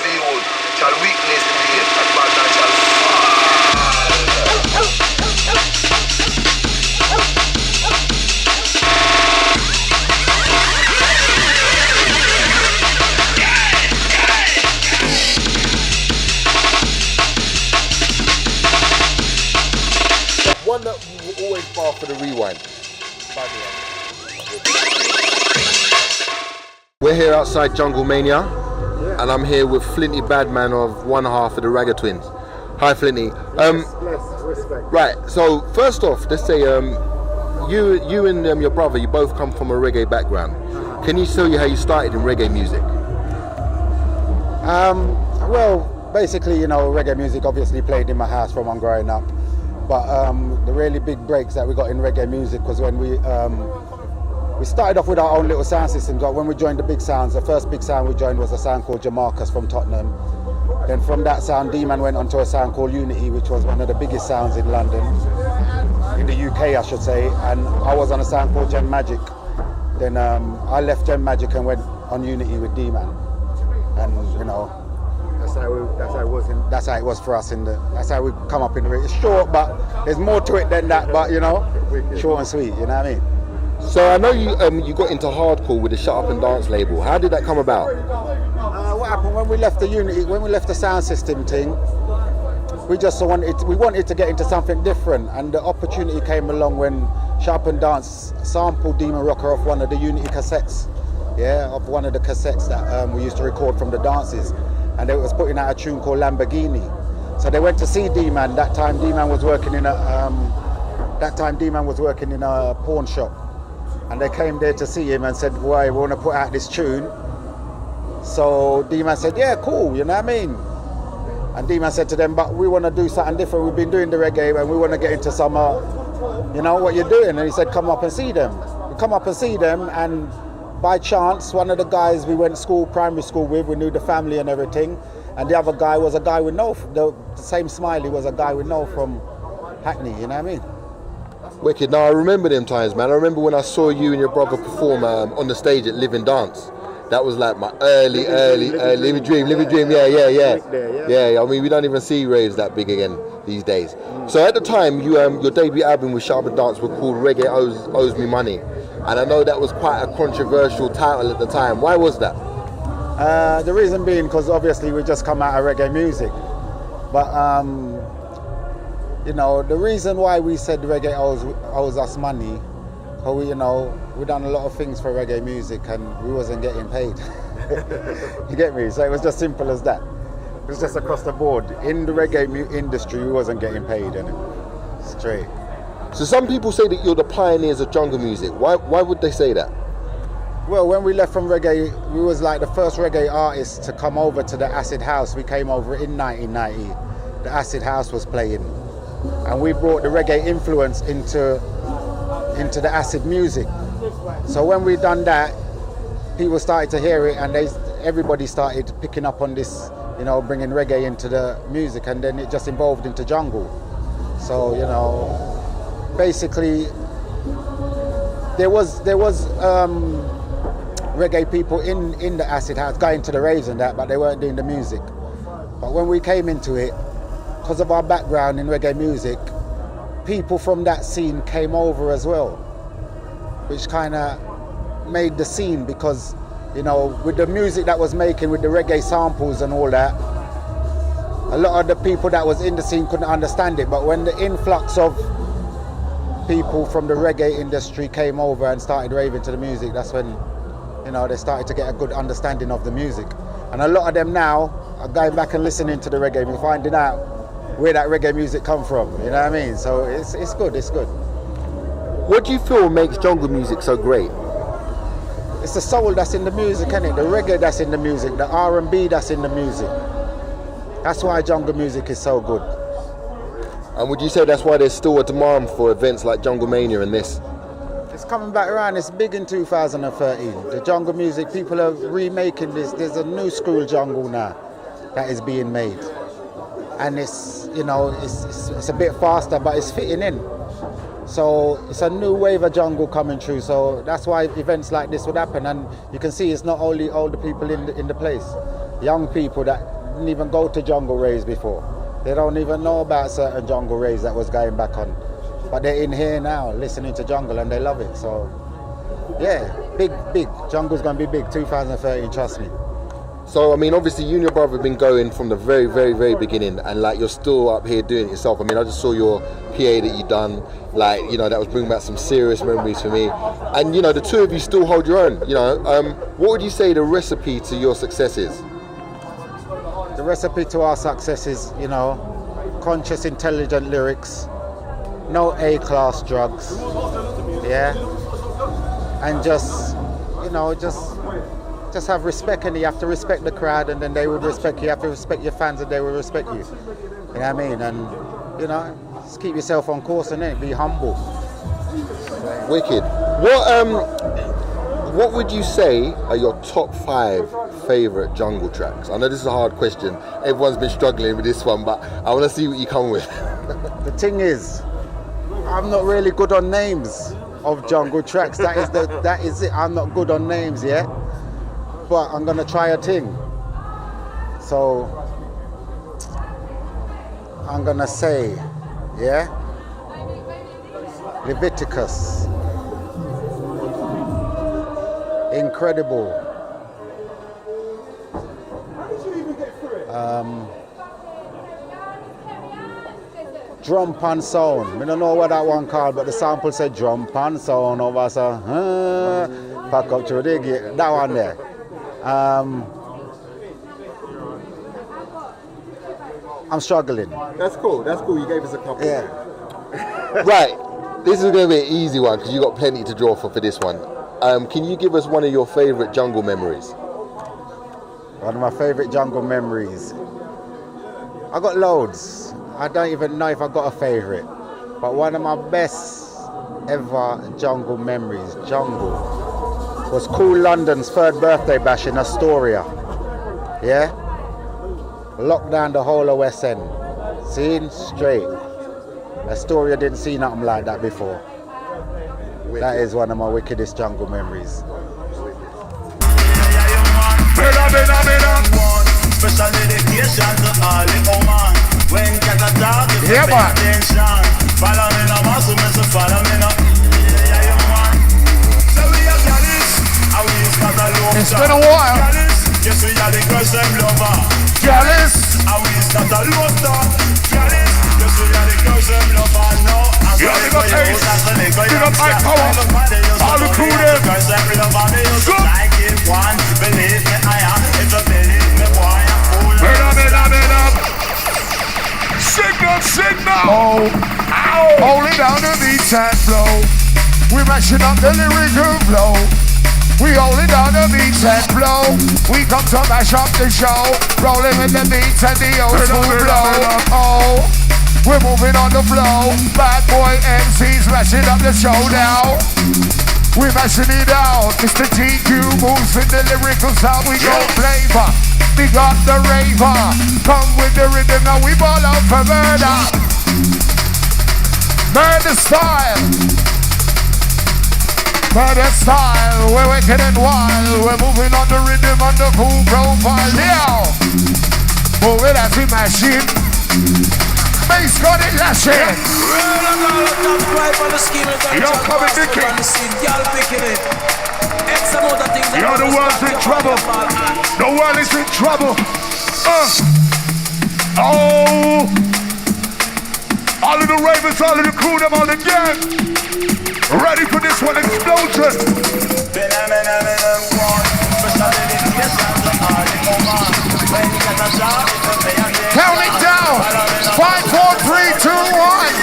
behold, shall weakness be and bad man shall fall. One that you will always bar for the rewind. We're here outside Jungle Mania, and I'm here with Flinty Badman of one half of the Ragga Twins. Hi Flinty. Respect. Right, so first off, let's say you and your brother, you both come from a reggae background. Can you tell you how you started in reggae music? Well, basically, reggae music obviously played in my house from when growing up. But the really big breaks that we got in reggae music was when we started off with our own little sound systems. Like when we joined the big sounds, the first big sound we joined was a sound called Jamarcus from Tottenham. Then from that sound, D-Man went on to a sound called Unity, which was one of the biggest sounds in London, in the UK I should say, and I was on a sound called Gem Magic. Then I left Gem Magic and went on Unity with D-Man. And that's how it was for us that's how we come up in the It's short, but there's more to it than that, but short and sweet, you know what I mean? So I know you got into hardcore with the Shut Up and Dance label. How did that come about? What happened when we left the Unity, when we left the sound system thing, we wanted to get into something different, and the opportunity came along when Shut Up and Dance sampled Demon Rocker off one of the Unity cassettes, of one of the cassettes that we used to record from the dances, and they was putting out a tune called Lamborghini. So they went to see D-Man. That time D-Man was working in a pawn shop, and they came there to see him and said, "Why, we want to put out this tune." So D-Man said, "Yeah, cool, you know what I mean?" And D-Man said to them, "But we want to do something different. We've been doing the reggae and we want to get into some, what you're doing." And he said, "Come up and see them." We come up and see them, and by chance, one of the guys we went to primary school with, we knew the family and everything, and the other guy was a guy we know, the same Smiley was a guy we know from Hackney, you know what I mean? Wicked. Now I remember them times, man. I remember when I saw you and your brother perform on the stage at Living Dance. That was like my early Living Dream. Yeah. I mean, we don't even see raves that big again these days. So at the time, your debut album with Shut Up and Dance was called Reggae Owes Me Money. And I know that was quite a controversial title at the time. Why was that? The reason being because obviously we just come out of reggae music. But, the reason why we said reggae owes us money, because we done a lot of things for reggae music and we wasn't getting paid. You get me? So it was just simple as that. It was just across the board. In the reggae industry, we wasn't getting paid, and straight. So some people say that you're the pioneers of jungle music. Why would they say that? Well, when we left from reggae, we was like the first reggae artists to come over to the Acid House. We came over in 1990. The Acid House was playing, and we brought the reggae influence into the acid music. So when we done that, people started to hear it, and everybody started picking up on this, bringing reggae into the music, and then it just evolved into jungle. So basically, there was reggae people in the Acid House going to the raves and that, but they weren't doing the music. But when we came into it, because of our background in reggae music, people from that scene came over as well, which kind of made the scene, because with the music that was making, with the reggae samples and all that, a lot of the people that was in the scene couldn't understand it. But when the influx of people from the reggae industry came over and started raving to the music, that's when they started to get a good understanding of the music. And a lot of them now are going back and listening to the reggae and finding out where that reggae music come from, you know what I mean? So it's good. What do you feel makes jungle music so great? It's the soul that's in the music, isn't it? The reggae that's in the music, the R&B that's in the music. That's why jungle music is so good. And would you say that's why there's still a demand for events like Jungle Mania and this? It's coming back around. It's big in 2013. The jungle music, people are remaking this. There's a new school jungle now that is being made. And it's a bit faster, but it's fitting in. So it's a new wave of jungle coming through. So that's why events like this would happen. And you can see it's not only older people in the place, young people that didn't even go to jungle raves before. They don't even know about certain jungle raves that was going back on. But they're in here now, listening to jungle, and they love it. So, yeah, big. Jungle's going to be big, 2013, trust me. So, I mean, obviously, you and your brother have been going from the very, very, very beginning, and like you're still up here doing it yourself. I mean, I just saw your PA that you done, like, you know, that was bringing back some serious memories for me. And, you know, the two of you still hold your own, you know. What would you say the recipe to your success is? The recipe to our success is, you know, conscious, intelligent lyrics, no A-class drugs, yeah, and just, you know, just have respect, and you have to respect the crowd, and then they will respect you. You have to respect your fans, and they will respect you. You know what I mean? And, you know, just keep yourself on course, and then be humble. Wicked. What would you say are your top 5 favourite jungle tracks? I know this is a hard question. Everyone's been struggling with this one, but I want to see what you come with. The thing is, I'm not really good on names of jungle tracks. That is it. I'm not good on names yet. But I'm gonna try a thing. So I'm gonna say, yeah, Leviticus, Incredible, Drum Pan Sound. I don't know what that one called, but the sample said Drum Pan Sound over, so pack up to the gate. That one there. I'm struggling. That's cool. You gave us a couple. Yeah. Right. This is going to be an easy one because you got plenty to draw for this one. Can you give us one of your favourite jungle memories? One of my favourite jungle memories. I got loads. I don't even know if I got a favourite. But one of my best ever jungle memories, was Cool London's 3rd birthday bash in Astoria. Yeah? Locked down the whole of West End. Seen straight. Astoria didn't see nothing like that before. Wicked. That is one of my wickedest jungle memories. Special dedication to all the woman. When get a dog, yeah, man. Attention. Follow me now, muscle, follow me now. Yeah, man. So we are jealous. It's been a while. Yes, we are the girls them lover. Jealous. And we start a love talk. Jealous. Yes, we are the girls them lover. No, I'm sorry for you. Big up my power. All the crew there. Girls them lover. They used to like it one. Believe me, I am. If you believe me, boy, I'm full. Burn up. Signal. Oh. Ow. Holding down the beat and flow. We're mashing up the lyrical flow. We holding down the beats and flow. We come to mash up the show. Rolling with the beats and the old school flow. Oh, we're moving on the flow. Bad boy MCs mashing up the show now. We're mashing it out. Mr. TQ moves with the lyrical sound. We go flavor. We got the raver. Come with the rhythm now. We ball out for murder. Murder style. Murder style, we're wicked and wild. We're moving on the rhythm on the cool profile. Yeah, move it as we mash it. Bass got it lashing. You're coming, Nicky. You know the world's in trouble. The world is in trouble. Oh, all of the ravens, all of the crew, them all again. Ready for this one explosion. Count it down. 5, 4, 3, 2, 1.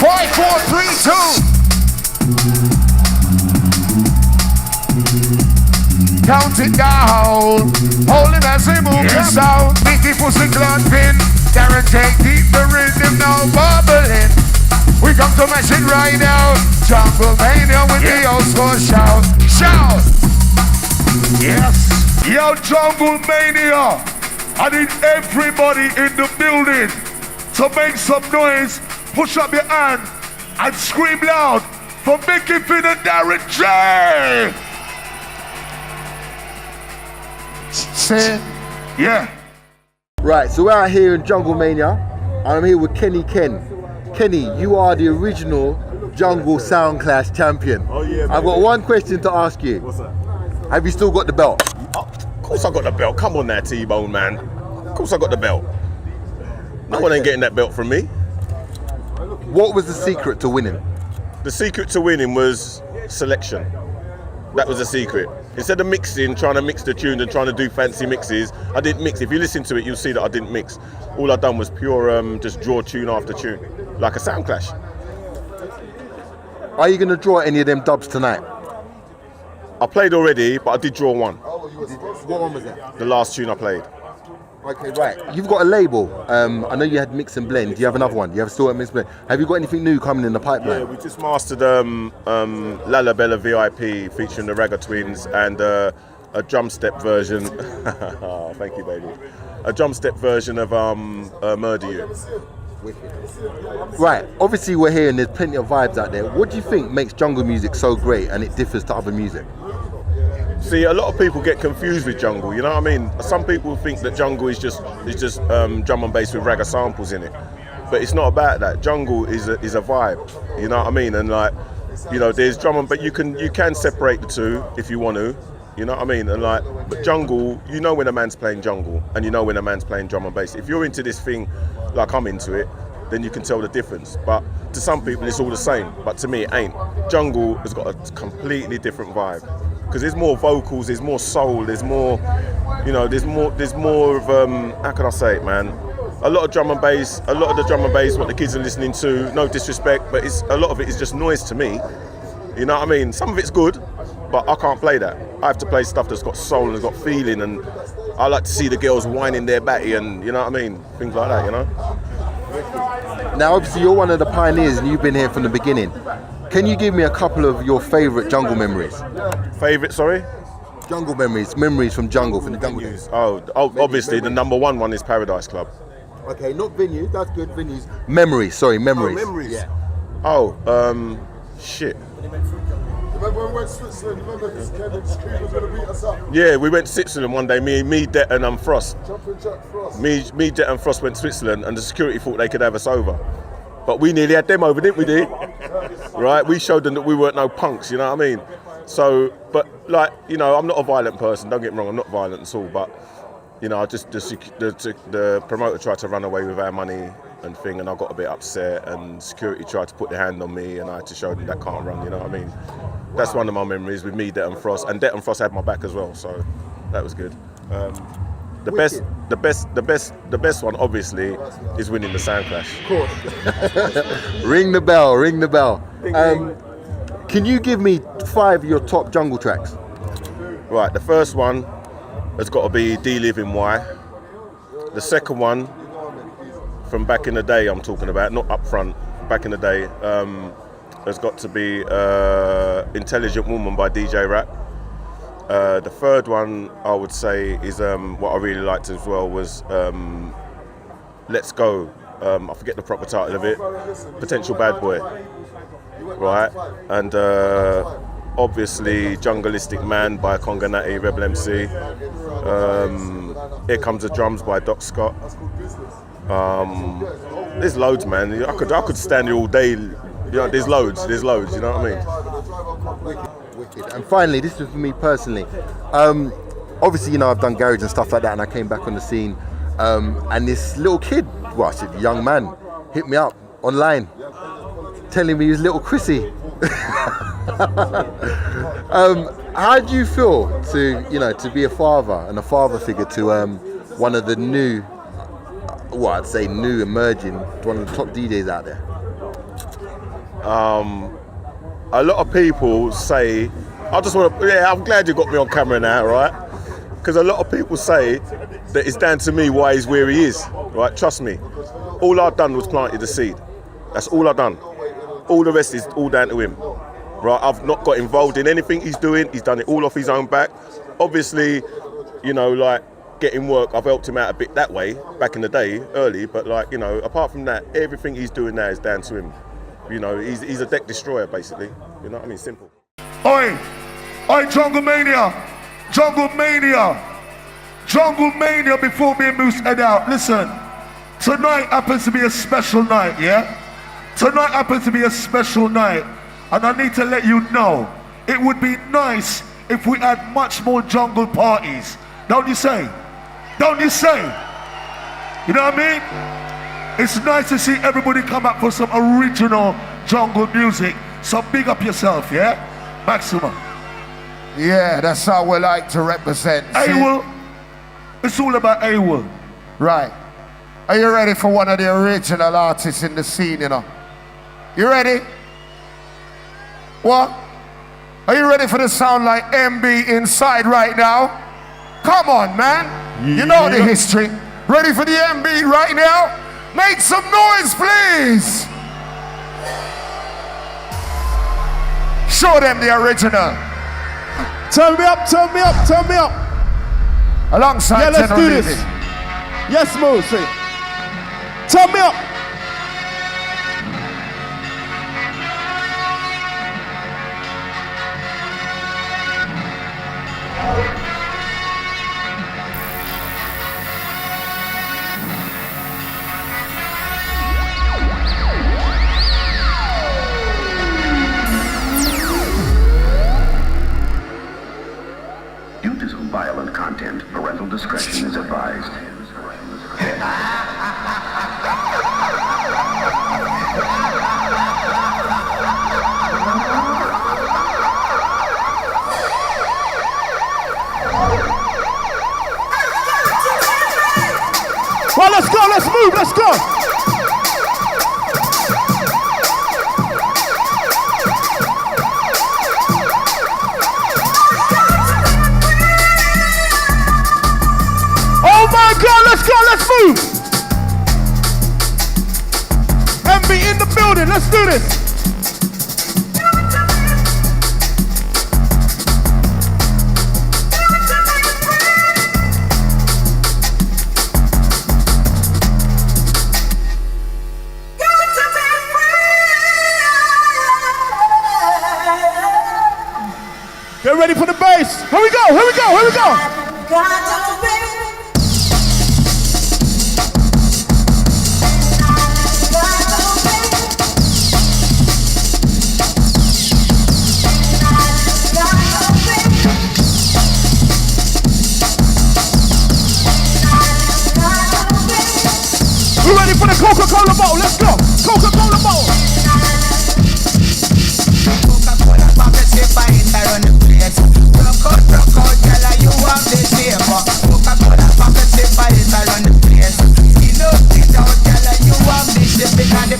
5, 4, 3, 2. Count it down. Hold it as we move the sound. Mickey Pussy Clumping. Darren take deep the rhythm now bubbling. We come to mash it right now. Jungle Mania with the old school shout. Shout! Yes! Yo, Jungle Mania! I need everybody in the building to make some noise, push up your hand, and scream loud for Mickey Finn and Darren J! Say, yeah. Right, so we're out here in Jungle Mania, and I'm here with Kenny Ken. Kenny, you are the original Jungle Sound Clash champion. Oh yeah, I've got one question to ask you. What's that? Have you still got the belt? Of course I got the belt. Come on now, T-Bone, man. Of course I got the belt. No one ain't getting that belt from me. What was the secret to winning? The secret to winning was selection. That was the secret. Instead of mixing, trying to mix the tune and trying to do fancy mixes, I didn't mix. If you listen to it, you'll see that I didn't mix. All I done was pure, just draw tune after tune, like a sound clash. Are you going to draw any of them dubs tonight? I played already, but I did draw one. What one was that? The last tune I played. Okay, right. You've got a label. I know you had Mix and Blend. Do you have another one? Do you have still a Mix and Blend? Have you got anything new coming in the pipeline? Yeah, we just mastered Lala Bella VIP featuring the Ragga Twins and a drum step version. Oh, thank you, baby. A drum step version of Murder You. Right, obviously we're here and there's plenty of vibes out there. What do you think makes jungle music so great and it differs to other music? See, a lot of people get confused with jungle, you know what I mean? Some people think that jungle is just drum and bass with ragga samples in it. But it's not about that. Jungle is a vibe, you know what I mean? And like, you know, there's drum and but you can separate the two if you want to, you know what I mean? And like, but jungle, you know when a man's playing jungle and you know when a man's playing drum and bass. If you're into this thing like I'm into it, then you can tell the difference. But to some people it's all the same, but to me it ain't. Jungle has got a completely different vibe. Because there's more vocals, there's more soul, there's more, you know, there's more of, how can I say it, man? A lot of drum and bass, a lot of the drum and bass, what the kids are listening to, no disrespect, but a lot of it is just noise to me. You know what I mean? Some of it's good, but I can't play that. I have to play stuff that's got soul and has got feeling, and I like to see the girls whining their batty and, you know what I mean? Things like that, you know? Now, obviously you're one of the pioneers and you've been here from the beginning. Can you give me a couple of your favourite jungle memories? Favourite, sorry? Jungle memories from jungle, from the jungle days. Oh, obviously the number one is Paradise Club. Okay, not venues, that's good, venues. Memories. Oh, memories. Yeah. Oh, shit. Remember when we went to Switzerland? Remember this Kevin Street was going to beat us up? Yeah, we went to Switzerland one day, me, Det and Frost. Jumping Jack Frost. Me, Det and Frost went to Switzerland and the security thought they could have us over. But we nearly had them over, didn't we, D? Right? We showed them that we weren't no punks, you know what I mean? So, but like, you know, I'm not a violent person, don't get me wrong, I'm not violent at all, but, you know, the promoter tried to run away with our money and thing, and I got a bit upset, and security tried to put their hand on me, and I had to show them that can't run, you know what I mean? That's one of my memories with me, Det and Frost, and Det and Frost had my back as well, so that was good. The best one, obviously, is winning the Sound Clash. Of course. Ring the bell. Can you give me 5 of your top jungle tracks? Right, the first one has got to be D-Living Y. The second one, from back in the day I'm talking about, not up front, back in the day, has got to be Intelligent Woman by DJ Rap. The third one I would say is what I really liked as well was Let's Go. I forget the proper title of it. Potential Bad Boy. Right, and obviously Jungleistic Man by Conga Natty, Rebel MC. Here Comes the Drums by Doc Scott. There's loads, man. I could stand here all day. You know, there's loads. You know what I mean? Wicked. And finally, this is for me personally. Obviously, you know, I've done garage and stuff like that, and I came back on the scene. And this little kid, well, I said young man, hit me up online, telling me he was little Chrissy. How do you feel to be a father and a father figure to one of the new, I'd say new emerging, one of the top DJs out there? A lot of people say, I'm glad you got me on camera now, right? Because a lot of people say that it's down to me why he's where he is, right? Trust me. All I've done was planted the seed. That's all I've done. All the rest is all down to him, right? I've not got involved in anything he's doing. He's done it all off his own back. Obviously, you know, like getting work, I've helped him out a bit that way back in the day, early. But like, you know, apart from that, everything he's doing now is down to him. You know, he's a deck destroyer, basically. You know what I mean? Simple. Oi, Jungle Mania, Jungle Mania before me and Moose head out. Listen, tonight happens to be a special night, yeah? Tonight happens to be a special night. And I need to let you know, it would be nice if we had much more jungle parties. Don't you say? Don't you say? You know what I mean? It's nice to see everybody come up for some original jungle music. So big up yourself, yeah? Maximum. Yeah, that's how we like to represent. AWOL. It's all about AWOL. Right. Are you ready for one of the original artists in the scene, you know? You ready? What? Are you ready for the sound like MB inside right now? Come on, man. You know the history. Ready for the MB right now? Make some noise, please. Show them the original. Turn me up, turn me up, turn me up. Alongside yeah, let's General do this. Levy. Yes, Mo, say. Turn me up. Due to some violent content, parental discretion is advised. Well, let's go, let's move, let's go. Oh my God, let's go, let's move. MB in the building, let's do this. Get ready for the bass. Here we go, here we go, here we go. We're ready for the Coca-Cola bottle. Let's go. Coca-Cola bottle. Coca-Cola bottle, sip by it around the place. Rock out, girl, you have the shape. Coca-Cola bottle, sip by it around the place. Skin out, it out, girl, you have the shape. Because the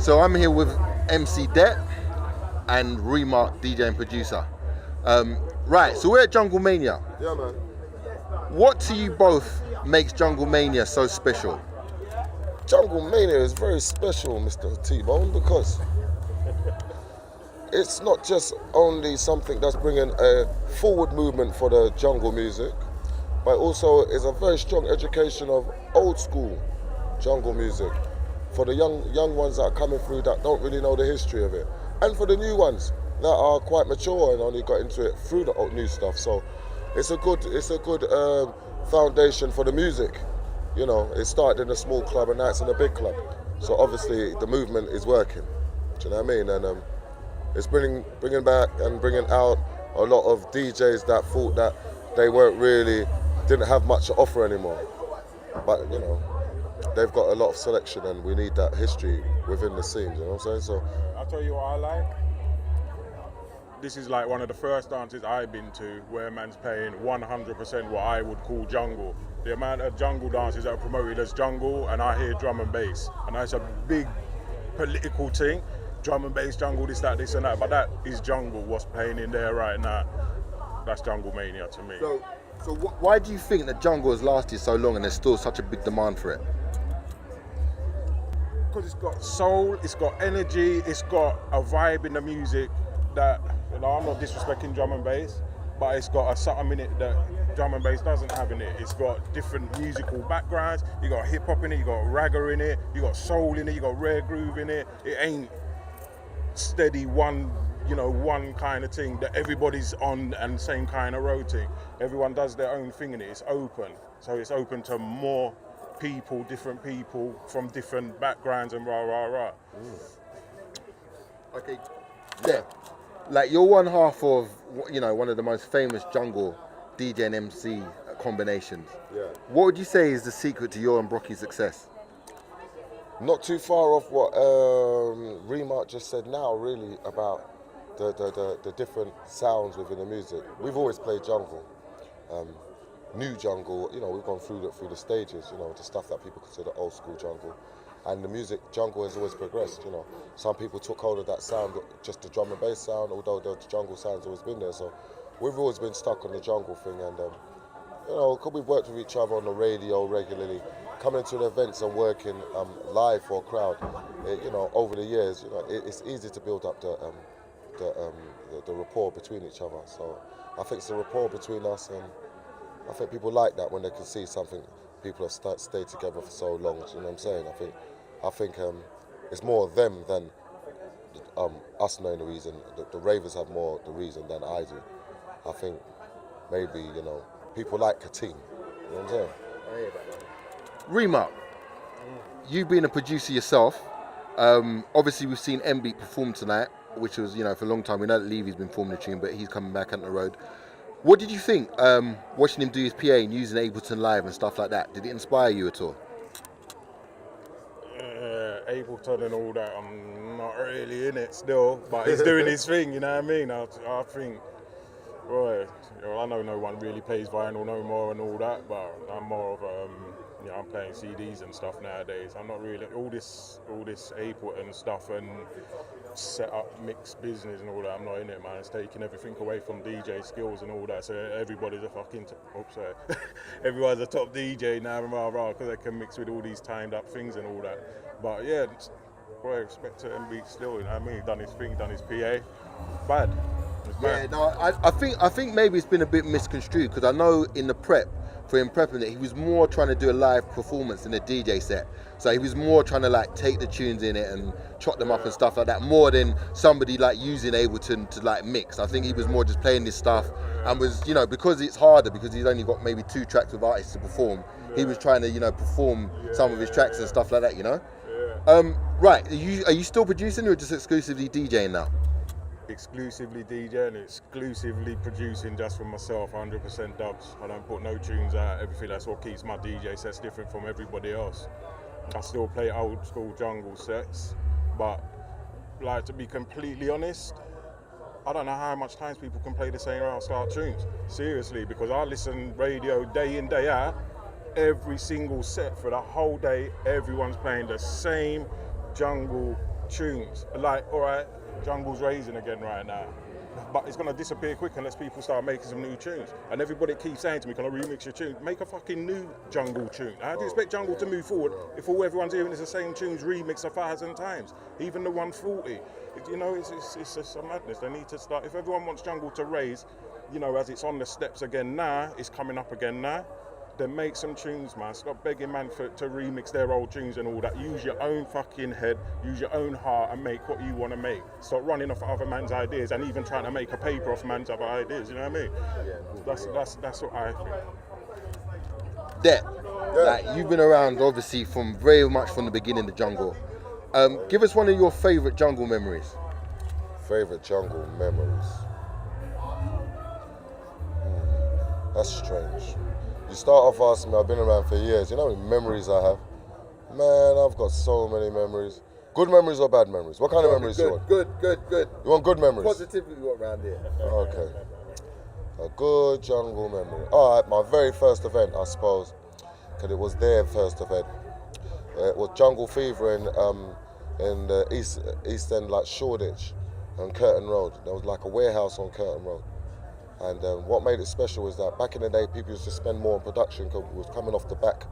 So I'm here with MC Det and Remark, DJ and producer. Right, so we're at Jungle Mania. Yeah, man. What to you both makes Jungle Mania so special? Jungle Mania is very special, Mr. T-Bone, because it's not just only something that's bringing a forward movement for the jungle music, but also is a very strong education of old school jungle music for the young ones that are coming through that don't really know the history of it, and for the new ones that are quite mature and only got into it through the old new stuff. So it's a good foundation for the music. You know, it started in a small club and now it's in a big club. So obviously the movement is working. Do you know what I mean? And it's bringing back and bringing out a lot of DJs that thought that they didn't have much to offer anymore. But you know, they've got a lot of selection and we need that history within the scene. You know what I'm saying? So I'll tell you what I like. This is like one of the first dances I've been to where man's playing 100% what I would call jungle. The amount of jungle dances that are promoted as jungle, and I hear drum and bass, and that's a big political thing. Drum and bass, jungle, this and that, but that is jungle. What's playing in there right now? That's Jungle Mania to me. So why do you think that jungle has lasted so long and there's still such a big demand for it? Because it's got soul, it's got energy, it's got a vibe in the music that, you know, I'm not disrespecting drum and bass, but it's got a something in it that drum and bass doesn't have in it. It's got different musical backgrounds. You got hip hop in it, you got ragga in it, you got soul in it, you got rare groove in it. It ain't steady one kind of thing that everybody's on and same kind of routine. Everyone does their own thing in it. It's open, so it's open to more people, different people from different backgrounds and rah. Okay, yeah. Like you're one half of, you know, one of the most famous jungle DJ and MC combinations. yeah. What would you say is the secret to your and Brocky's success? Not too far off what Remark just said now, really, about the different sounds within the music. We've always played jungle, new jungle. You know, we've gone through the stages. You know, the stuff that people consider old school jungle, and the music jungle has always progressed. You know, some people took hold of that sound, just the drum and bass sound, although the jungle sound's always been there. So we've always been stuck on the jungle thing, and you know, because we've worked with each other on the radio regularly, coming to the events and working live for a crowd, you know, over the years, you know, it's easy to build up the rapport between each other. So I think it's the rapport between us, and I think people like that when they can see something. People have stayed together for so long. You know what I'm saying? I think it's more them than us knowing the reason. The ravers have more the reason than I do. I think maybe, you know, people like a team. You know what I'm saying? Remark, you being a producer yourself, obviously we've seen M-Beat perform tonight, which was, you know, for a long time. We know that Levy's been performing the tune, but he's coming back on the road. What did you think, watching him do his PA and using Ableton Live and stuff like that? Did it inspire you at all? Ableton and all that, I'm not really in it still, but he's doing his thing, you know what I mean? I think, right, you know, I know no one really plays vinyl no more and all that, but I'm more of you know, I'm playing CDs and stuff nowadays. I'm not really all this Ableton stuff and set up mix business and all that. I'm not in it, man. It's taking everything away from DJ skills and all that. So everybody's a fucking everyone's a top DJ now, because they can mix with all these timed up things and all that. But yeah, I expect to M-Beat still. You know what I mean? He's done his thing, done his PA. Bad. Yeah, no, I think maybe it's been a bit misconstrued, because I know in the prep, for him prepping it, he was more trying to do a live performance than a DJ set. So he was more trying to like take the tunes in it and chop them up and stuff like that, more than somebody like using Ableton to like mix. I think he was more just playing this stuff and was, you know, because it's harder, because he's only got maybe 2 tracks with artists to perform, he was trying to, you know, perform some of his tracks and stuff like that, you know? Right, are you still producing or just exclusively DJing now? Exclusively DJing, exclusively producing just for myself, 100% dubs. I don't put no tunes out, everything. That's what keeps my DJ sets different from everybody else. I still play old school jungle sets, but like, to be completely honest, I don't know how much times people can play the same old style tunes. Seriously, because I listen radio day in, day out, every single set for the whole day, everyone's playing the same jungle tunes. Like, all right, Jungle's raising again right now. But it's going to disappear quick unless people start making some new tunes. And everybody keeps saying to me, can I remix your tune? Make a fucking new Jungle tune. How do you expect Jungle to move forward if all everyone's hearing is the same tunes remixed 1,000 times? Even the 140. You know, it's just a madness. They need to start, if everyone wants Jungle to raise, you know, as it's on the steps again now, it's coming up again now, then make some tunes, man. Stop begging man to remix their old tunes and all that. Use your own fucking head, use your own heart and make what you want to make. Stop running off other man's ideas and even trying to make a paper off man's other ideas, you know what I mean? That's what I think. Like, you've been around obviously from very much from the beginning of Jungle. Give us one of your favourite Jungle memories. Favourite Jungle memories? That's strange. You start off asking me, I've been around for years, you know how many memories I have? Man, I've got so many memories. Good memories or bad memories? What kind of memories do you want? Good. You want good memories? Positivity you want around here. Okay. A good Jungle memory. All right, my very first event, I suppose, because it was their first event. It was Jungle Fever in the East End, like Shoreditch on Curtin Road. There was like a warehouse on Curtin Road. And what made it special was that back in the day, people used to spend more on production because it was coming off the back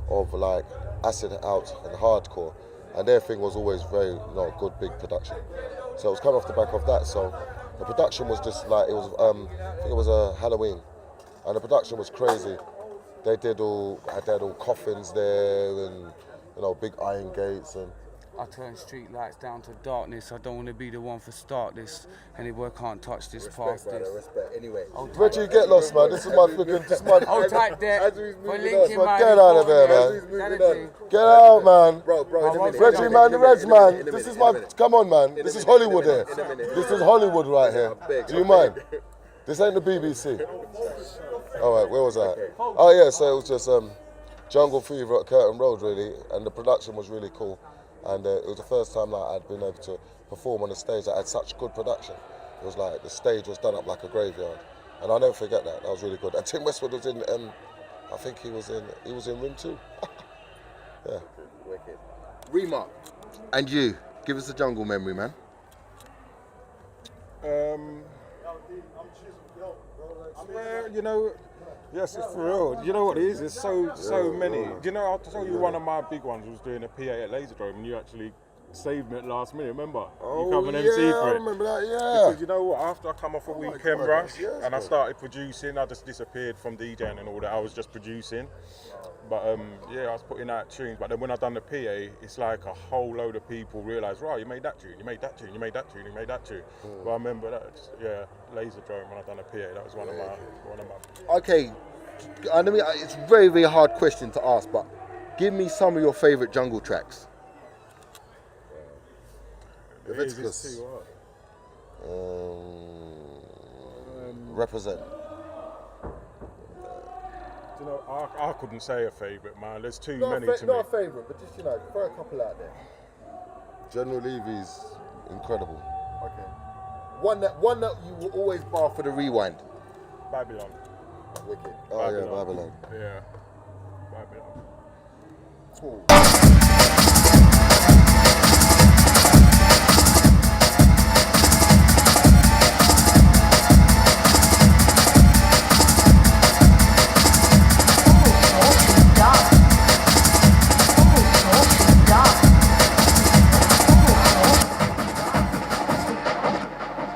of like Acid Out and Hardcore. And their thing was always very, good, big production. So it was coming off the back of that. So the production was just like, it was, I think it was a Halloween. And the production was crazy. They had all coffins there and, big iron gates and. I turn street lights down to darkness. I don't want to be the one for start this. Anywhere can't touch this past this. Respect. Anyway. Where do you get lost, man? This is my freaking. Hold tight there. For linking, man. Get out of there, man. Get out, man. Bro. Reggie, man, the Reg, man. This is my. Come on, man. This is Hollywood here. This is Hollywood right here. Do you mind? This ain't the BBC. All right, where was I? Oh yeah, so it was just Jungle Fever at Curtin Road, really, and the production was really cool. And it was the first time that I'd been able to perform on a stage that had such good production. It was like the stage was done up like a graveyard, and I'll never forget that. That was really good. And Tim Westwood was in. I think he was in Rim 2. Yeah. Wicked. Remark. And you, give us a Jungle memory, man. Well, yes, it's for real. You know what it is? There's so many. I'll tell you one of my big ones was doing a PA at Laserdrome, and you actually saved me at last minute, remember? You come and MC for it. I remember that, yeah. Because you know what, after I come off a weekend rush and I started producing, I just disappeared from DJing and all that, I was just producing. But I was putting out tunes, but then when I done the PA, it's like a whole load of people realised, right, you made that tune, you made that tune, you made that tune, you made that tune. But I remember that, Laserdrome, when I done a PA, that was one of my. Okay, I mean, it's a very, very hard question to ask, but give me some of your favourite Jungle tracks. Leviticus. Represent. I couldn't say a favourite, man. There's too many to me. Not a favourite, but just, throw a couple out there. General Levy's incredible. Okay. One that you will always bar for the rewind. Babylon. Wicked. Oh yeah, Babylon. Yeah. Babylon. Cool.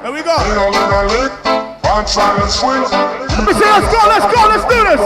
Here we go. Silent swing. Let me say, let's do this.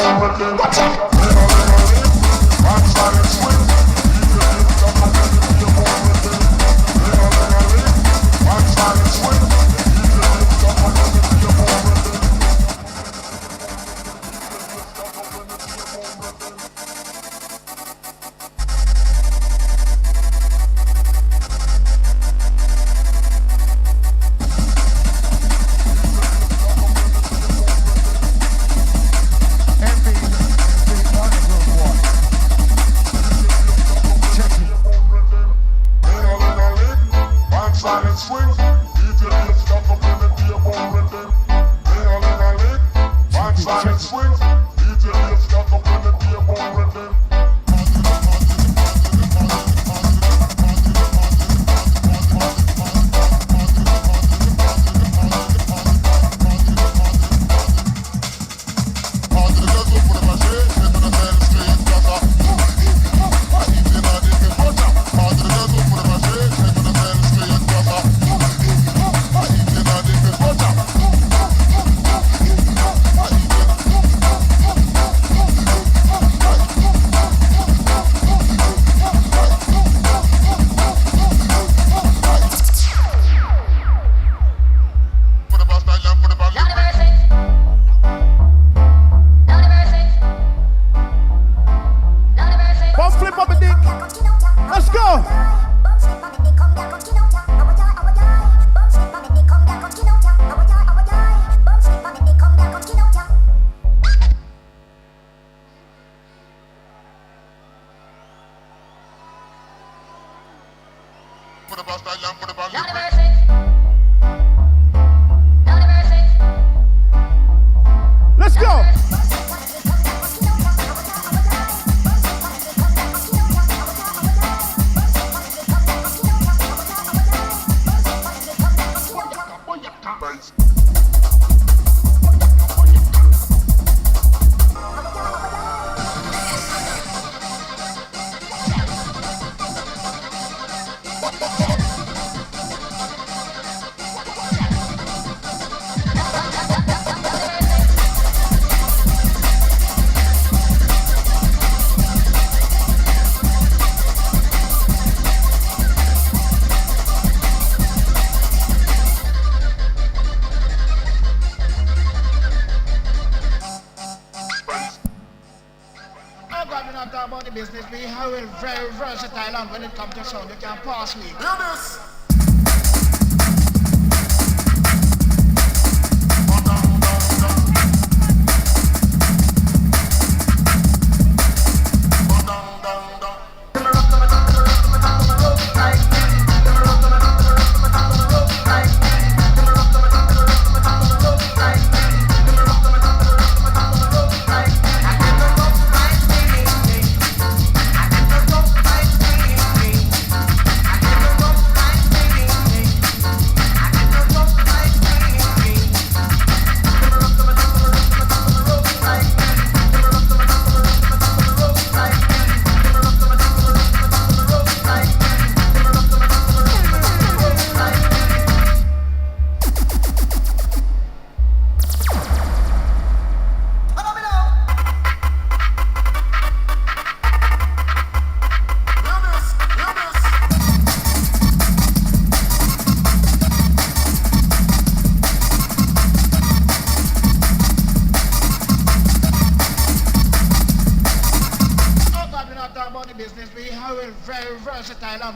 Business be how very versatile, and when it comes to sound you can pass me. Hear this.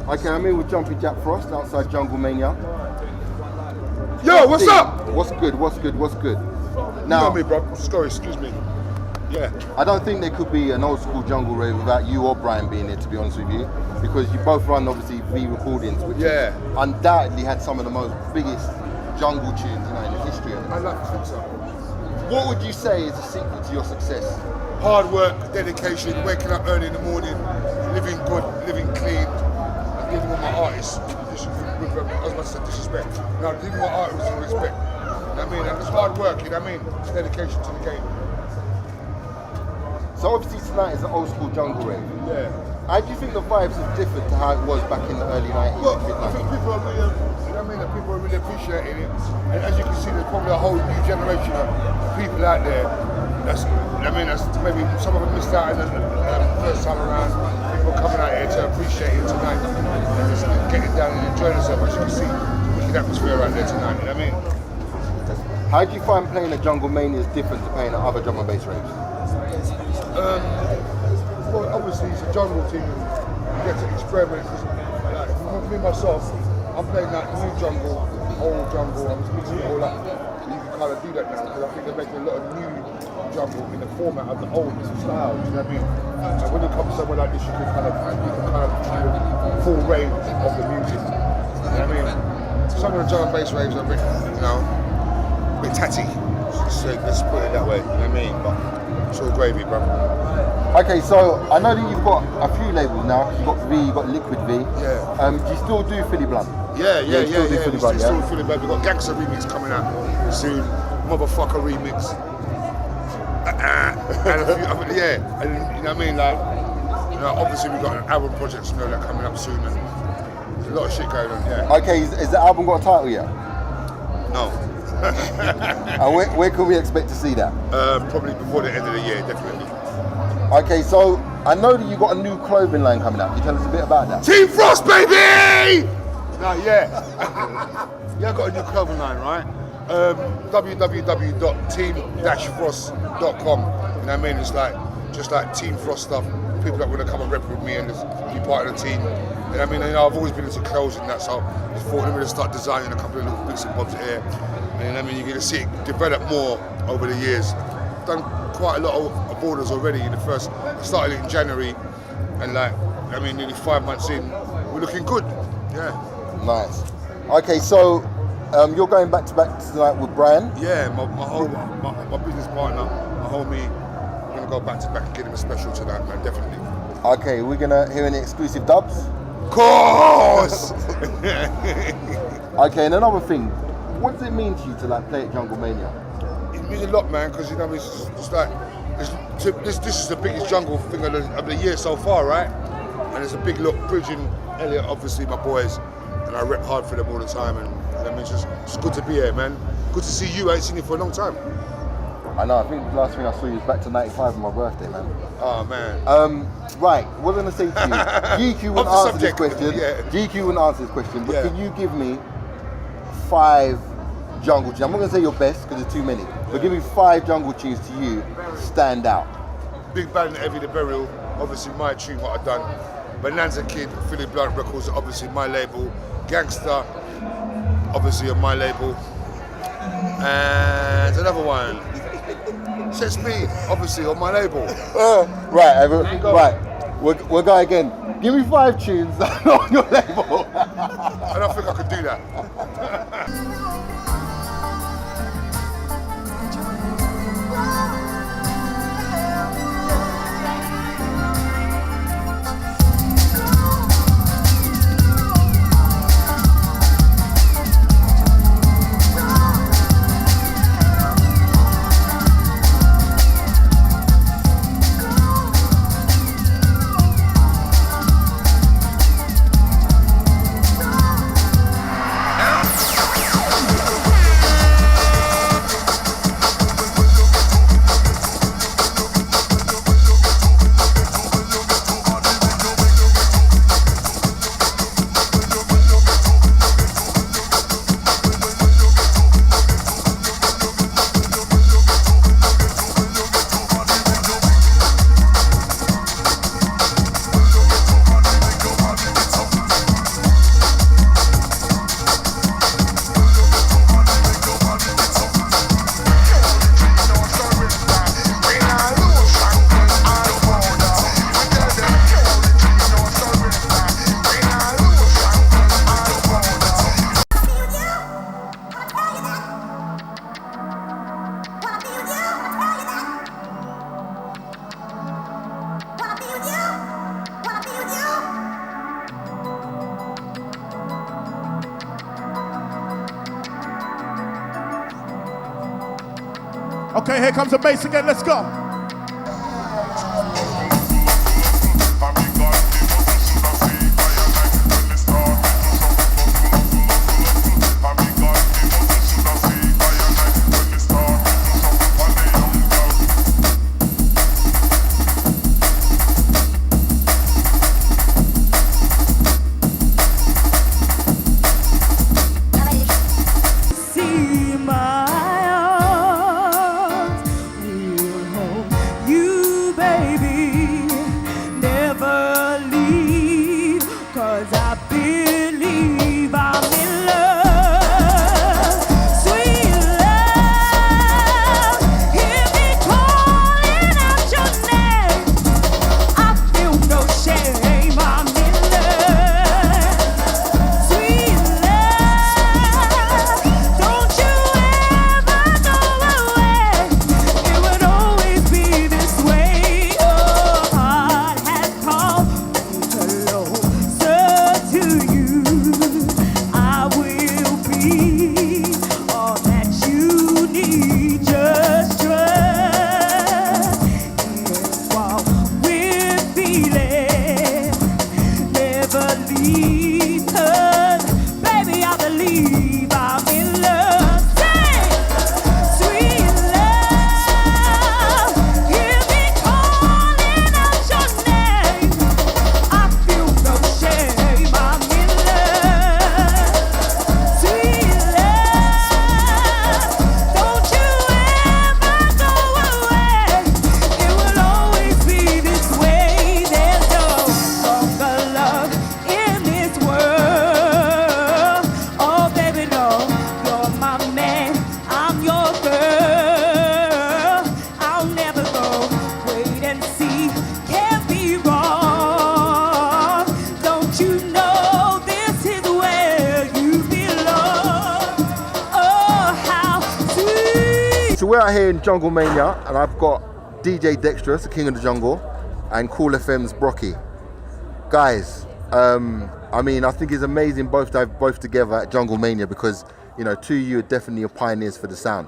Okay, I'm here with Jumpy Jack Frost outside Jungle Mania. Yo, what's up? What's good? Now, you know me, bro. Sorry, excuse me. Yeah. I don't think there could be an old school jungle rave without you or Brian being here, to be honest with you, because you both run obviously V Recordings, which undoubtedly had some of the most biggest jungle tunes, in the history of it. I like to think so. What would you say is the secret to your success? Hard work, dedication, waking up early in the morning, living good, living clean, and dealing with my artists with as much as disrespect. Now, dealing with my artists with respect. You know what I mean? And it's hard work, you know what I mean? It's dedication to the game. So obviously tonight is an old school jungle rave. Yeah. How do you think the vibes are different to how it was back in the early 90s? Well, I think people are really, you know what I mean? People are really appreciating it. And as you can see, there's probably a whole new generation of people out there. That's maybe some of them missed out in the first time around. People coming out here to appreciate it tonight and just getting down and enjoying themselves. As you can see, wicked atmosphere out there tonight. You know what I mean? How do you find playing at Jungle Mania is different to playing at other drum and bass raves? Well, obviously it's a jungle team and you get to experiment. Like, me myself, I'm playing that new jungle, old jungle, I'm just mixing it all up. So you can kind of do that now because I think they're making a lot of new jungle in the format of the old style, you know what I mean? And when you come somewhere like this, you can kind of do the full range of the music. You know what I mean? Some of the drum and bass raves are a bit, a bit tatty. So let's put it that way, you know what I mean? But it's all gravy, bro. Okay, so I know that you've got a few labels now. You've got V, you've got Liquid V. Yeah. Do you still do Philly Blunt? Yeah. Still Philly Blunt. We've got Gangster remix coming out soon. Motherfucker remix. And a few other, and you know what I mean? Like, obviously we've got an album project that coming up soon, and there's a lot of shit going on. Okay, is the album got a title yet? No. And where can we expect to see that? Probably before the end of the year, definitely. Okay, so I know that you got a new clothing line coming out. Can you tell us a bit about that? Team Frost, baby! I got a new clothing line, right? www.team-frost.com. You know what I mean? It's just like Team Frost stuff. People that want to come and rep with me and just be part of the team. You know what I mean? I've always been into clothes and that, so I just thought I'm going to start designing a couple of little bits and bobs here. And you know what I mean? You're going to see it develop more over the years. Done quite a lot of orders already I started it in January, and nearly 5 months in, we're looking good. Yeah. Nice. Okay, so you're going back to back tonight with Brian? Yeah, my business partner, my homie, we're gonna go back to back and get him a special tonight, man, definitely. Okay, we're gonna hear any exclusive dubs? Of course! Okay, and another thing, what does it mean to you to like play at Jungle Mania? It means a lot, man, because you know it's like this is the biggest jungle thing of the year so far, right? And it's a big look. Bridge and Elliot, obviously my boys, and I rep hard for them all the time. And I mean, it's good to be here, man. Good to see you. I ain't seen you for a long time. I know. I think the last thing I saw you was back to '95 on my birthday, man. Oh man. Right. What was I going to say to you? GQ wouldn't answer this question. Yeah. GQ wouldn't answer this question. But can you give me 5 jungle tunes? I'm not going to say your best because there's too many. But give me 5 jungle tunes to you stand out. Big Bad and Heavy the Burial. Obviously my tune, what I've done. Bonanza Kid, Philly Blunt Records, obviously my label. Gangster, obviously on my label. And another one. Set Speed, obviously on my label. Right. We'll go again. Give me 5 tunes that are on your label. I don't think I could do that. Okay, here comes the bass again. Let's go. we're out here in Jungle Mania, and I've got DJ Dexterous, the king of the jungle, and Cool FM's Brocky. Guys, I mean, I think it's amazing both to have both together at Jungle Mania, because you know, two of you are definitely pioneers for the sound.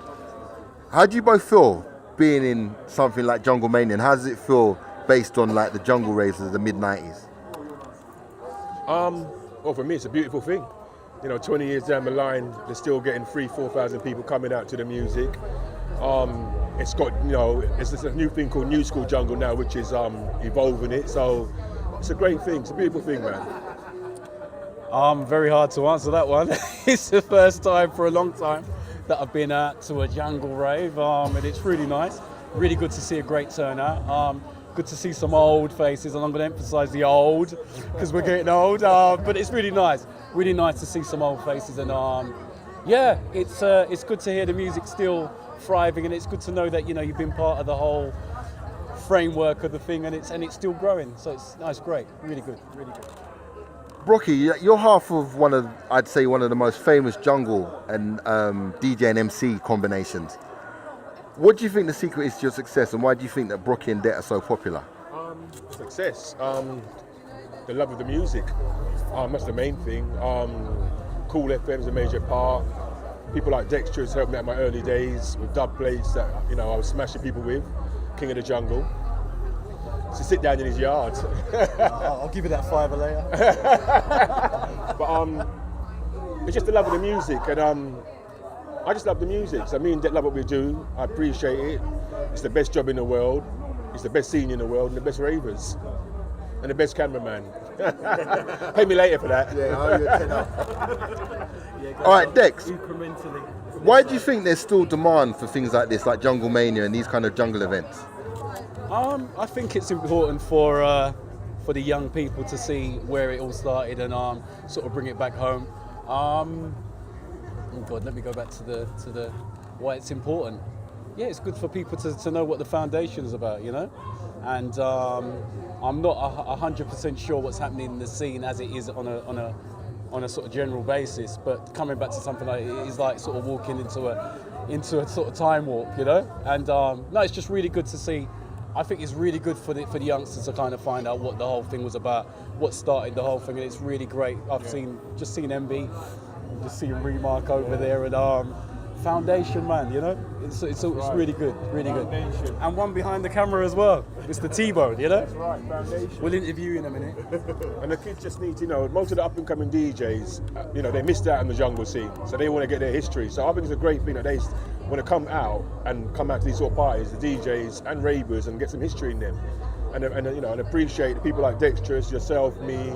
How do you both feel being in something like Jungle Mania, and how does it feel based on like the jungle raves of the mid-90s? Well, for me, it's a beautiful thing. You know, 20 years down the line, they're still getting 3,000-4,000 people coming out to the music. It's got, you know, it's a new thing called New School Jungle now, which is evolving it. So it's a great thing. It's a beautiful thing, man. Very hard to answer that one. It's the first time for a long time that I've been out to a jungle rave, and it's really nice. Really good to see a great turnout. Good to see some old faces, and I'm going to emphasise the old because we're getting old. But it's really nice to see some old faces, and yeah, it's good to hear the music still thriving, and it's good to know that, you know, you've been part of the whole framework of the thing, and it's still growing. So it's nice, great, really good, really good. Brocky, you're half of I'd say one of the most famous jungle and DJ and MC combinations. What do you think the secret is to your success, and why do you think that Brocky and Det are so popular? Success, the love of the music. That's the main thing. Cool FM is a major part. People like Dexter's helped me out in my early days with dub plates that, you know, I was smashing people with. King of the Jungle. So sit down in his yard. I'll give you that $5 later. But it's just the love of the music, and I just love the music. So me and Det love what we do. I appreciate it. It's the best job in the world. It's the best scene in the world, and the best ravers, and the best cameraman. Pay me later for that. All right, Dex. Incrementally. Why do you think there's still demand for things like this, like Jungle Mania and these kind of jungle events? I think it's important for the young people to see where it all started and sort of bring it back home. Oh God, let me go back to the why it's important. Yeah, it's good for people to know what the foundation is about, you know. And I'm not 100% sure what's happening in the scene as it is on a sort of general basis. But coming back to something like it is like sort of walking into a sort of time warp, you know. And no, it's just really good to see. I think it's really good for the youngsters to kind of find out what the whole thing was about, what started the whole thing, and it's really great. I've just seen MB, just seen Remark over there, and Foundation, man, you know, it's right. Really good, really Foundation. Good. And one behind the camera as well, Mr. T-Bone, you know. That's right, Foundation. We'll interview you in a minute. And the kids just need, you know, most of the up-and-coming DJs, you know, they missed out on the jungle scene, so they want to get their history. So I think it's a great thing that they want to come out to these sort of parties, the DJs and ravers, and get some history in them, and you know, and appreciate the people like Dexterous, yourself, me,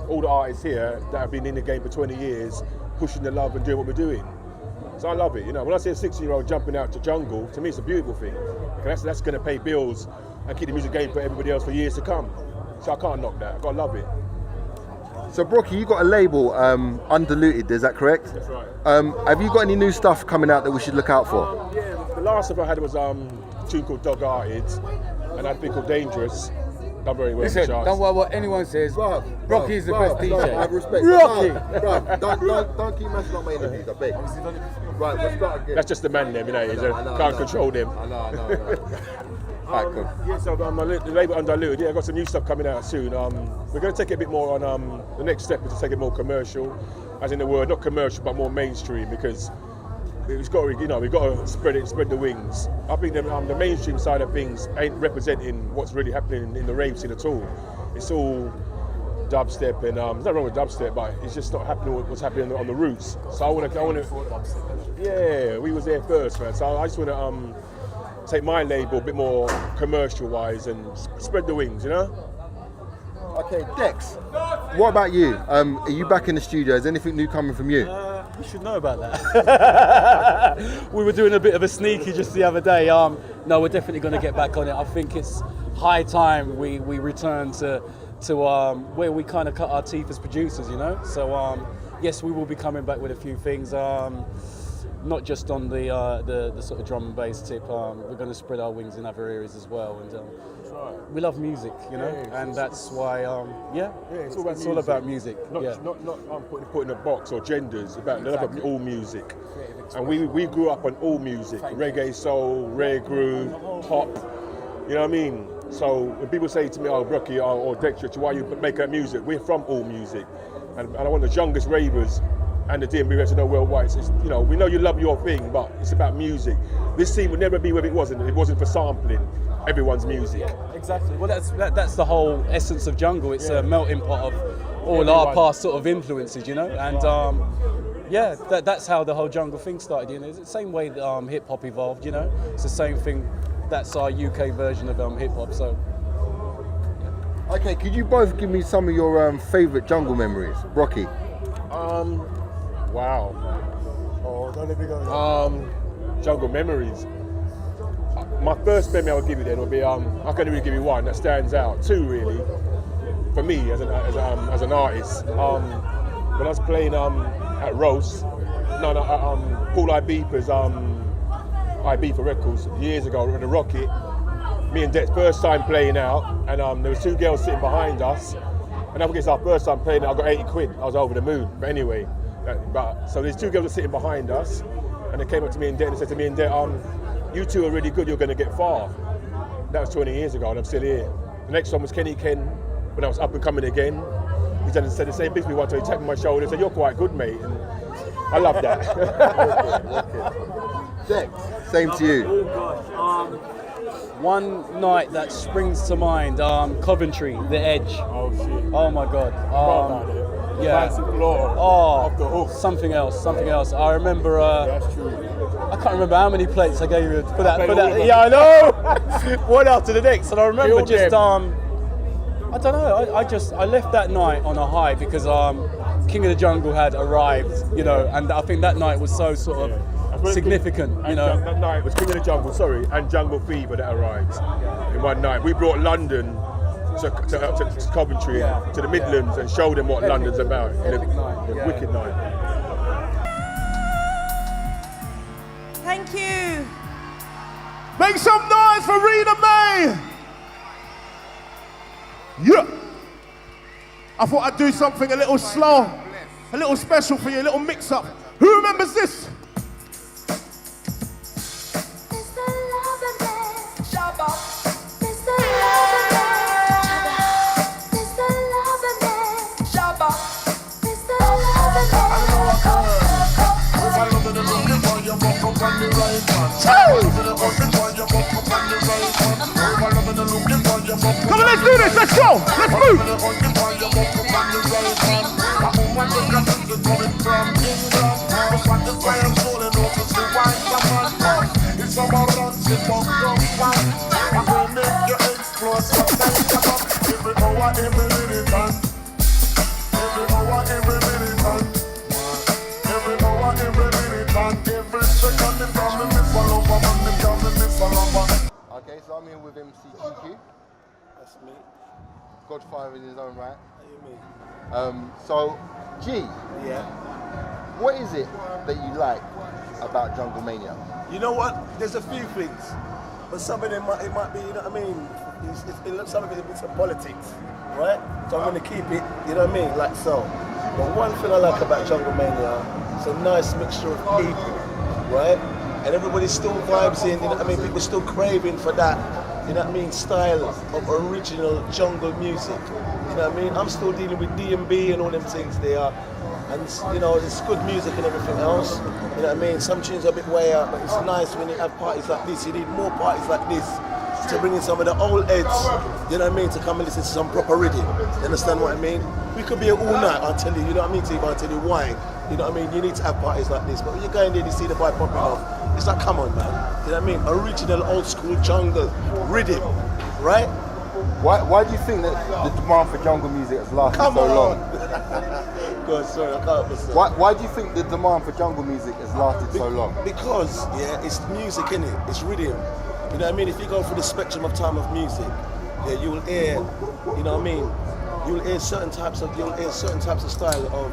all the artists here that have been in the game for 20 years, pushing the love and doing what we're doing. So I love it, you know. When I see a 16-year-old jumping out to jungle, to me it's a beautiful thing. That's going to pay bills and keep the music game for everybody else for years to come. So I can't knock that. I've got to love it. So Brocky, you got a label, Undiluted, is that correct? That's right. Have you got any new stuff coming out that we should look out for? Yeah, the last stuff I had was a tune called Dog Hearted, and I had a thing called Dangerous. Done very well. Listen, don't worry what anyone says. Brocky is the best DJ. I have respect. Rocky! Don't keep messing up my interviews, I beg. Right, we'll start again. That's just the man them, you know. Can't control them. I know. Alright, cool. Yeah, so the label Undiluted, yeah, I've got some new stuff coming out soon. We're going to take it a bit more on, the next step is to take it more commercial, as in the word, not commercial, but more mainstream, because we've got to spread the wings. I think the mainstream side of things ain't representing what's really happening in the rave scene at all. It's all dubstep, and there's nothing wrong with dubstep, but it's just not happening what's happening on the roots. So I want to. Yeah, we was there first, man. So I just want to take my label a bit more commercial-wise and spread the wings, you know. Okay, Dex, what about you? Are you back in the studio? Is anything new coming from you? You should know about that. We were doing a bit of a sneaky just the other day. No, we're definitely going to get back on it. I think it's high time we return to where we kind of cut our teeth as producers, you know. So yes, we will be coming back with a few things. Not just on the sort of drum and bass tip. We're going to spread our wings in other areas as well, and we love music, you know, and that's why it's all about music. Not put in a box or genders. About the love of all music, and we grew up on all music: reggae, soul, rare groove, pop. You know what I mean? So when people say to me, "Oh, Brocky or Dexter, why you make that music?" We're from all music, and I want the youngest ravers and the DMB reps know worldwide. It's, you know, we know you love your thing, but it's about music. This scene would never be where it wasn't. If it wasn't for sampling everyone's music. Yeah, exactly. Well, that's the whole essence of jungle. It's a melting pot of all our past sort of influences, you know. And yeah, that's how the whole jungle thing started. You know, it's the same way that hip hop evolved. You know, it's the same thing. That's our UK version of hip hop. So. Okay, could you both give me some of your favourite jungle memories? Rocky. Wow. Oh, don't let me go. Jungle memories. My first memory I would give you then would be I can really give you one that stands out. Two really, for me as an artist. When I was playing at Roast, Paul Ibiza's Ibiza Records years ago at the Rocket. Me and Dex first time playing out, and there was two girls sitting behind us. And I think it's our first time playing it. I got 80 quid. I was over the moon. But anyway, so these two girls were sitting behind us, and they came up to me and Dex and said to me and Dex, you two are really good, you're going to get far. That was 20 years ago, and I'm still here. The next one was Kenny Ken, when I was up and coming again. He said the same thing to me one time. He tapped me on my shoulder and said, you're quite good, mate. And I love that. Dex, same to you. Oh, God. One night that springs to mind, Coventry, The Edge. Oh, shit. Oh, my God. Yeah. Off the hook. Something else. I remember. That's true. I can't remember how many plates I gave you for that. Yeah, I know. One after the next, and I remember I don't know. I left that night on a high because King of the Jungle had arrived, you know, and I think that night was so sort of significant, you know. That night was King of the Jungle, and Jungle Fever that arrived in one night. We brought London to Coventry, to the Midlands, and showed them what London's about. Wicked night. Thank you. Make some noise for Rena May. Yeah. I thought I'd do something a little slow, a little special for you, a little mix up. Who remembers this? Come on, let's do this, let's go, let's move. Okay, so I'm here with MC GQ. That's me. Godfather in his own right. How you mean? So, G. Yeah. What is it that you like about Jungle Mania? You know what? There's a few things, but some of them it might be. You know what I mean? Some of it is some politics, right? So I'm going to keep it. You know what I mean? Like so. But one thing I like about Jungle Mania, it's a nice mixture of people, right? And everybody still vibes in, you know what I mean? People still craving for that, you know what I mean, style of original jungle music. You know what I mean? I'm still dealing with DMB and all them things there. And, you know, it's good music and everything else. You know what I mean? Some tunes are a bit way out, but it's nice when you have parties like this. You need more parties like this to bring in some of the old heads, you know what I mean, to come and listen to some proper rhythm. You understand what I mean? We could be here all night, I'll tell you, you know what I mean, Steve? I'll tell you why. You know what I mean? You need to have parties like this. But when you go in there and you see the boy popping off, it's like, come on, man. You know what I mean? Original old school jungle rhythm, right? Why do you think that the demand for jungle music has lasted so long? God, sorry, I can't understand. Why do you think the demand for jungle music has lasted so long? Because, it's music, innit? It's rhythm. You know what I mean? If you go through the spectrum of time of music, you will hear, you know what I mean? You'll hear certain types of style of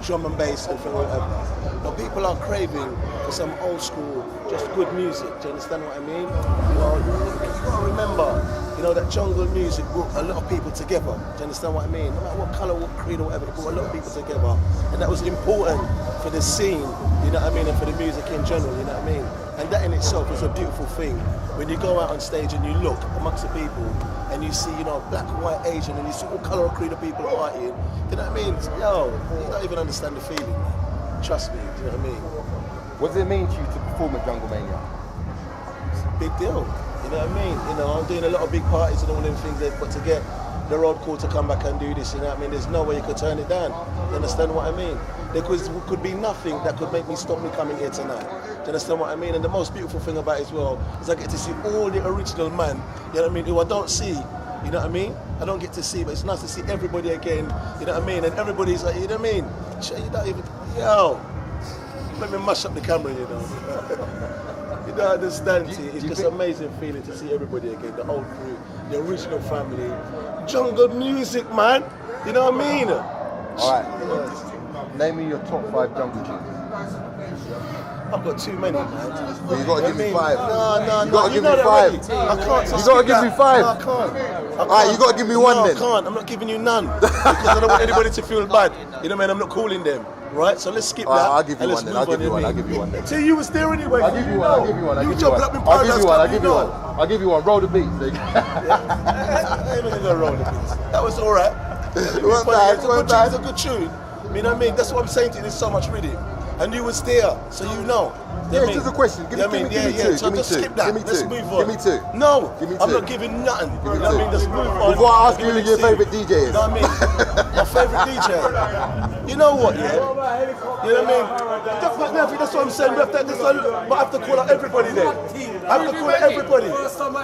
drum and bass and things like that. But people are craving for some old school, just good music. Do you understand what I mean? You know, you gotta remember, you know, that jungle music brought a lot of people together. Do you understand what I mean? No matter what colour, what creed or whatever, it brought a lot of people together. And that was important for the scene, you know what I mean, and for the music in general, you know what I mean? And that in itself is a beautiful thing. When you go out on stage and you look amongst the people and you see, you know, black, white, Asian, and you see all colour or creed of people partying, you know what I mean? Yo, you don't even understand the feeling. Trust me, do you know what I mean? What does it mean to you to perform at Jungle Mania? Big deal. You know what I mean? You know, I'm doing a lot of big parties and all them things, but to get the road call to come back and do this, you know what I mean? There's no way you could turn it down. You understand what I mean? There could be nothing that could make me stop me coming here tonight. Do you understand what I mean? And the most beautiful thing about it as well is I get to see all the original man, you know what I mean, who I don't see. You know what I mean? I don't get to see, but it's nice to see everybody again. You know what I mean? And everybody's like, you know what I mean? You don't even, let me mash up the camera, you know. You don't understand. It's just an amazing feeling to see everybody again, the whole crew, the original family. Jungle music, man. You know what I mean? All right. Name me your top 5 jungle tunes. I've got too many, man. Well, you got to give me 5. No. You got to give me 5. I can't. You got to give me 5. No, I can't. All right, you got to give me 1 then. I can't. I'm not giving you none because I don't want anybody to feel bad. You know what I mean? I'm not calling them. Right, so let's skip that. I'll give you and one then. I'll give you one then. See, you was there anyway. I'll give you one. I'll give you one. You jumped up in Paradise. I'll give you one. Roll the beats. I ain't even gonna roll the beats. That was all right. It's a good tune. You know what I mean? That's what I'm saying to you. There's so much rhythm, and you was there, so you know. Yeah, it's just a question. Give me 2. So just skip that. Give me 2. Let's move on. Give me 2. No, give me 2. I'm not giving nothing. Give me 2. You know what I mean? Just move on. Before I ask you who your favourite DJ is. You know what I mean? My favourite DJ. You know what, yeah? You know what I mean? That's what I'm saying. But I have to call out everybody then. I have to call out everybody. I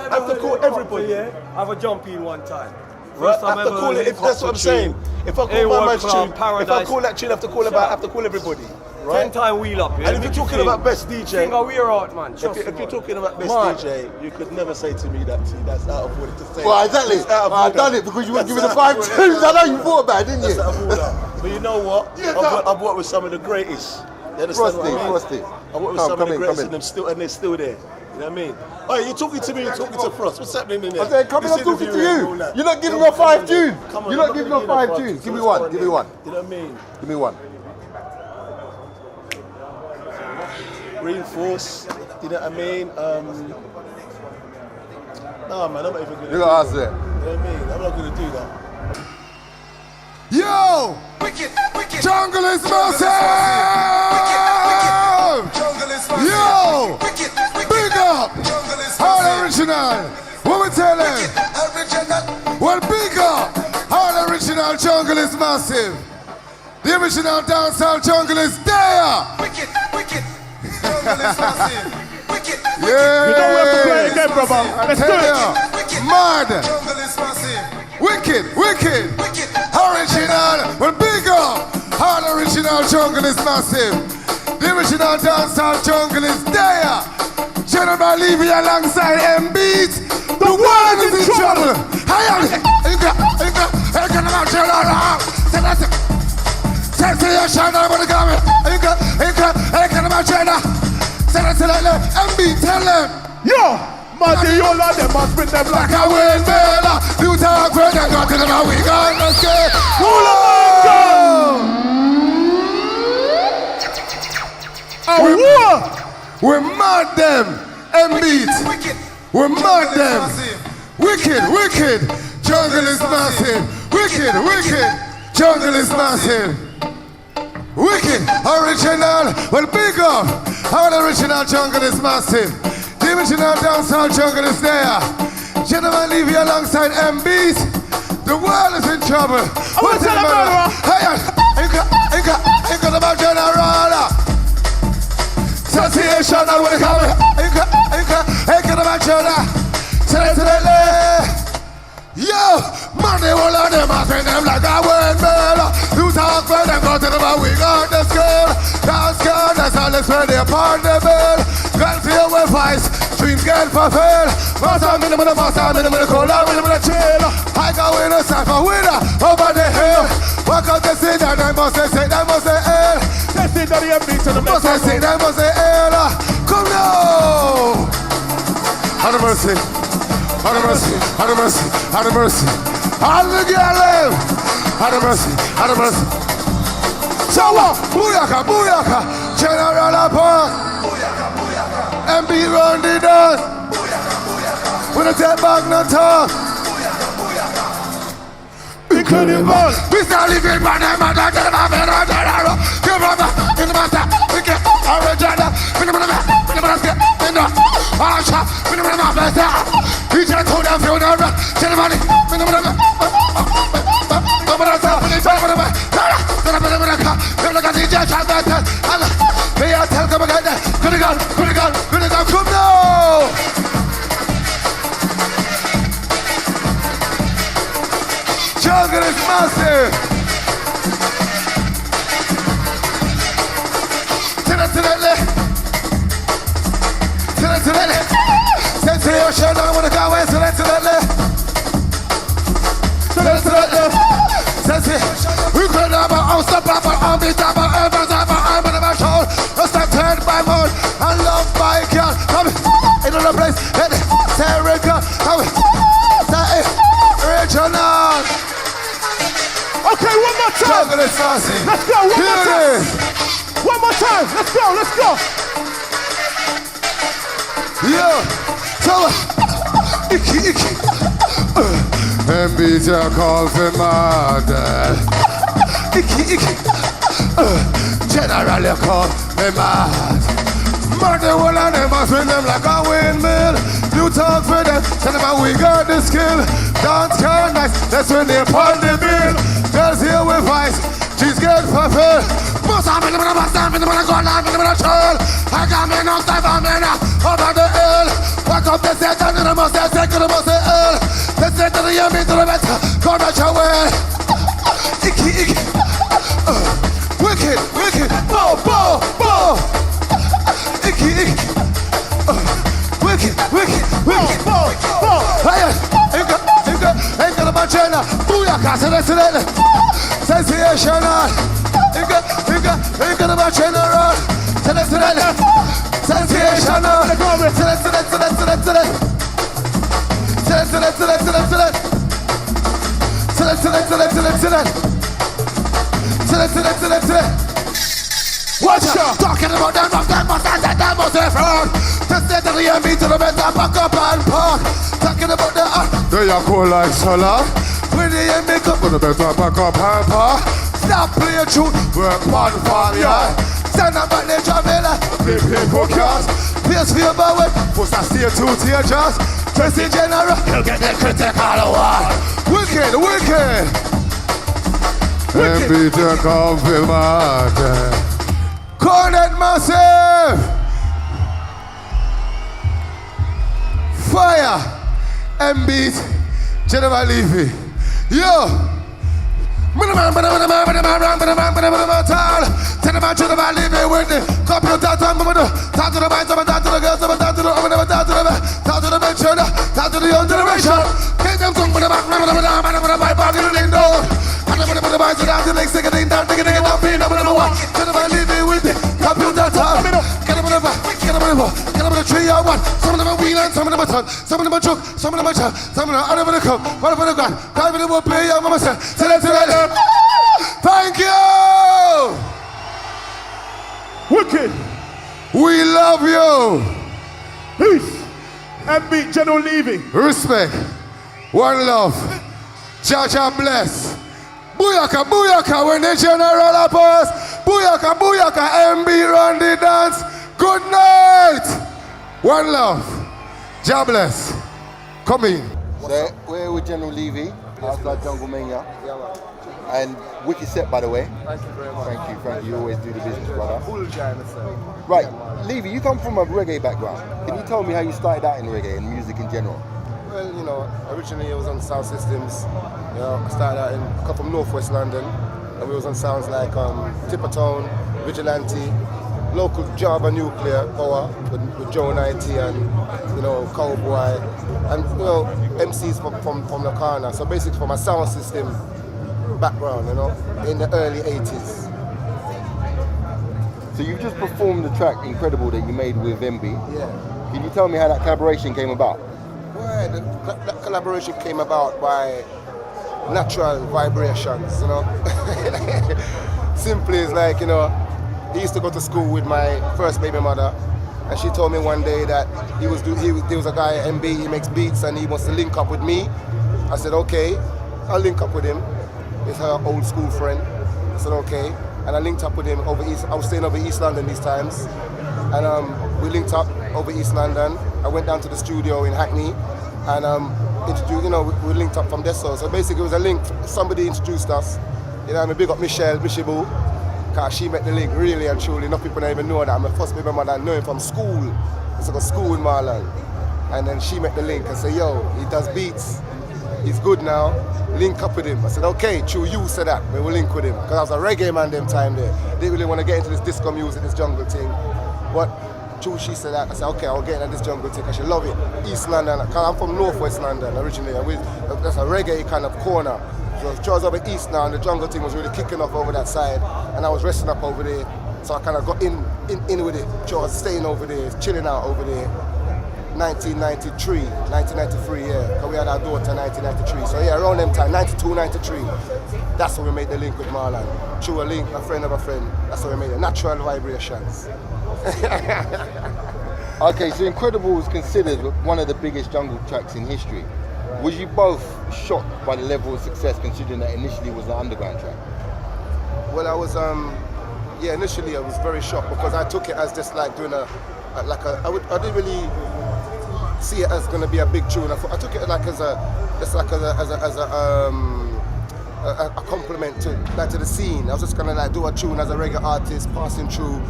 have to call everybody. I have a jump in one time. Right? I have to call it. If that's what I'm saying. If I call my man's tune, if I call that tune, I have to call everybody. Right? 10-time wheel up, yeah? And if you're talking about best DJ, we're out, man. If you're talking about best DJ, you could never say to me that that's out of order to say. Well, exactly. I've done it because you wouldn't give me the 5 tunes. I know you thought about it, didn't you? That's out of order. But you know what? I've worked with some of the greatest. You understand what I mean? Frosty. I've worked with some of the greatest and they're still there. You know what I mean? Oh, you're talking to me, you're talking to Frost. What's happening in there? I said, come on, I'm talking to you. You're not giving me a 5 tunes. You're not giving me a 5 tunes. Give me one. Give me one. You know what I mean? Give me one. Reinforce, you know what I mean? No, man, I'm not even going to You got to answer it. You know what I mean? I'm not going to do that. Yo! Jungle is massive! Yo! Big up! All original! What we tell them? Well, big up! All original Jungle is massive! The original dancehall Jungle is there! Yeah! You don't have to play it again, brother. Let's do it! Mad! Wicked! Original! Well, big up! All original Jungle is massive! The original dancehall Jungle is there! General Levy alongside M-Beat! The world is in trouble! M-Beat, tell them! Yo! Muddy, you lot them must bring them like a windmill. You talk when they go to the we got the scale. We're mad them. M-Beat. We're mad them. Wicked. Jungle is massive. Wicked. Jungle is massive. Wicked. Original. Well, big up. All original Jungle is massive. The original dancehall Jungle is there. Gentlemen, leave you alongside M-Beat. The world is in trouble. What's the matter? Ain't got about General. Sensational when it comes. Ain't got about General. Yo, man, they all of them are saying them like a windmill. You talk when them go to the bar, we got the skill. That's all that's when they upon the bill. Girl feel with vice, dreams get fulfilled. Master minimum, cola, minimum, chill. I go in a cypher winner over the hill. Walk out the scene, and I must say, I must say, L. They see that you beat to the must say, I must say, L. Come now. Have mercy. Have mercy. All the girl live. Have mercy. So what? Booyaka. General apart. M-Beat run the dance. We don't take back no talk. incredible. We start living by them and I get my better. Give up in the master. We get original. We never get in the Asha. We never better. We just told them funeral. Tell the money. We never get. Come now! Jungle is massive! To the left! Sensation, I wanna go away, to the left! We could never unstoppable, unbeatable, urban of our soul. Respected by more and loved by God. Come in another place, say Rica, come say original. Okay, one more time. Let's go, one more time. One more time, let's go. Yeah, so icky. MB's a call for murder. Icky. General, you call me mad. Murder one of them, I swing them like a windmill. You talk for them, tell them how we got the skill. Dance can nice, that's when they put the bill. Girls here with vice, she's get fulfilled. Most of them are standing, but I go live in the child. I got me no stuff, I'm in over the hill. Walk up the set, and the most, the second, the most, the hill. The set of the yummy to the better, come at your way. Icky. Wicked, bo. Icky. Wicked, bo. Ain't got a machina. Booyaka, sensational. Ain't got a machina. Sensational. Watch out! Talking about them, that must have fraud. The state of the enemy to the better back up and park. Talking about the they are cool like solar. When the enemy come to the better back up and park. Stop playing tune, work one for ya. Stand up at the Jamila, play focus. Place for your bow, push a stay 2 tears. Jesse General, you'll get the critical award. Wicked. MB to come feel mad. Cornet Massive! Fire! MB, General Levy. Yo! Tell them I should have living with the computer. Talk to the minds, talk to the girls, talk to the men, talk to the young generation. Take them some with the back, my body in the door. And I'm going to put the minds down to the next second, down, taking it up, being number one. Tell them I living with the computer. Get them on the back, get them on the tree, I want. Some of them are wheel and some of them are ton. Some of them are joke, some of them are child. Some of them are under the cup, one of them gone. Time them will pay, young mama said. Thank you! Wicked! We love you! Peace! MB General Levy. Respect. One love. Jaja bless. Booyaka, when the general appears. Booyaka, MB run the dance. Good night! One love. Jah bless. Come in. So, we're with General Levy, outside Jungle Mania. And wicked set, by the way. Thank you very much. Thank you. You always do the business, brother. Cool guy, myself. Right, Levy, you come from a reggae background. Can you tell me how you started out in reggae and music in general? Well, originally I was on sound systems. I started out come from Northwest London, and we was on sounds like Tippertone, Vigilante, local Java Nuclear Power with Joe 90 and Cowboy, and MCs from the corner. So basically from a sound system background, in the early 80s. So you've just performed the track Incredible that you made with MB. Yeah. Can you tell me how that collaboration came about? Well, that collaboration came about by natural vibrations, Simply it's like, he used to go to school with my first baby mother, and she told me one day that there was a guy at MB, he makes beats and he wants to link up with me. I said, okay, I'll link up with him. is her old school friend. I said, okay. And I linked up with him over East. I was staying over East London these times. And we linked up over East London. I went down to the studio in Hackney and we linked up from there. So basically it was a link. Somebody introduced us. Big up Michelle because she met the link really and truly. Enough people don't even know that. I'm the first baby mother I know him from school. It's like a school in Marland. And then she met the link and said, yo, he does beats. He's good now. Link up with him. I said, okay, true, you said that. We will link with him. Because I was a reggae man them time there. Didn't really want to get into this disco music, this jungle thing. But true, she said that. I said, okay, I'll get into this jungle thing because she love it. East London, because I'm from Northwest London originally. And that's a reggae kind of corner. So I was over East now and the jungle thing was really kicking off over that side. And I was resting up over there. So I kind of got in with it. So I was staying over there, chilling out over there. 1993, yeah. Because we had our daughter in 1993. So yeah, around them time, 92, 93. That's when we made the link with Marland. Through a link, a friend of a friend. That's when we made the natural vibrations. Okay, so Incredible was considered one of the biggest jungle tracks in history. Right. Was you both shocked by the level of success considering that initially it was an underground track? Well, I was, initially I was very shocked because I took it as just like doing I didn't really see it as going to be a big tune. I took it like as a compliment to the scene. I was just gonna like do a tune as a reggae artist, passing through,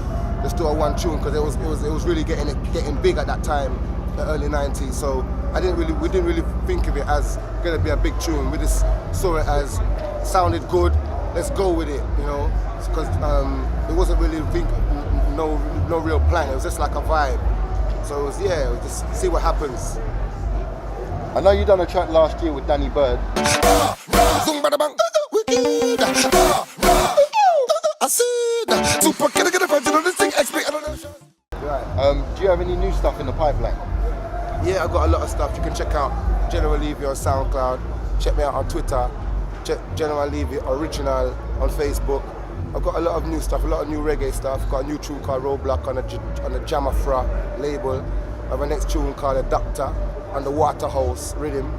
just do a one tune because it was really getting big at that time, the early '90s. So we didn't really think of it as gonna be a big tune. We just saw it as sounded good. Let's go with it, because it wasn't really no real plan. It was just like a vibe. So it was just see what happens. I know you done a track last year with Danny Bird. Do you have any new stuff in the pipeline? Yeah, I got a lot of stuff. You can check out General Levy on SoundCloud. Check me out on Twitter. Check General Levy Original on Facebook. I've got a lot of new stuff, a lot of new reggae stuff. Got a new tune called Roadblock on the Jamafra label. I have a next tune called The Doctor on the Waterhouse Rhythm.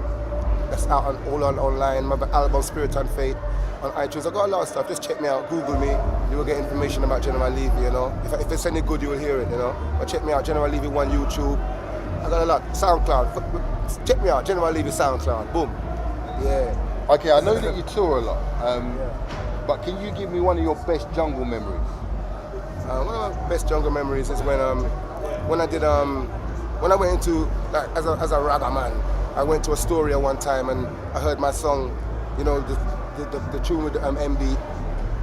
That's out online. My album Spirit and Fate on iTunes. I got a lot of stuff. Just check me out, Google me. You will get information about General Levy, If it's any good, you will hear it, But check me out, General Levy 1 YouTube. I got a lot. SoundCloud. Check me out, General Levy SoundCloud. Boom. Yeah. Okay, I know that you tour a lot. But can you give me one of your best jungle memories? One of my best jungle memories is when I went into as a ragga man. I went to Astoria one time and I heard my song, the tune with MB.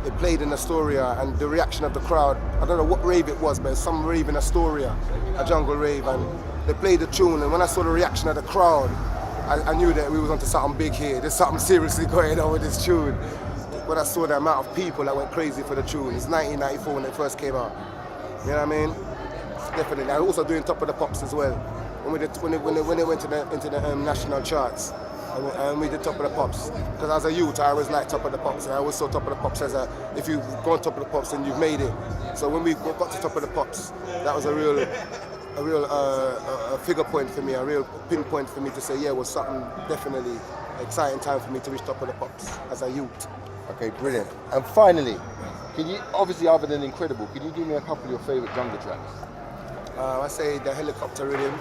It played in Astoria and the reaction of the crowd. I don't know what rave it was, but some rave in Astoria, a jungle rave, and they played the tune. And when I saw the reaction of the crowd, I knew that we was onto something big here. There's something seriously going on with this tune. When I saw the amount of people that went crazy for the tune, it's 1994 when it first came out. You know what I mean? Definitely. I also doing Top of the Pops as well. When it went into the national charts, and we did Top of the Pops. Because as a youth, I always liked Top of the Pops. And I always saw Top of the Pops as if you've gone Top of the Pops, then you've made it. So when we got to Top of the Pops, that was a real figure point for me, a real pinpoint for me to say, yeah, it was something definitely exciting time for me to reach Top of the Pops as a youth. Okay, brilliant. And finally, can you, obviously other than Incredible, can you give me a couple of your favourite jungle tracks? I say the Helicopter Rhythm,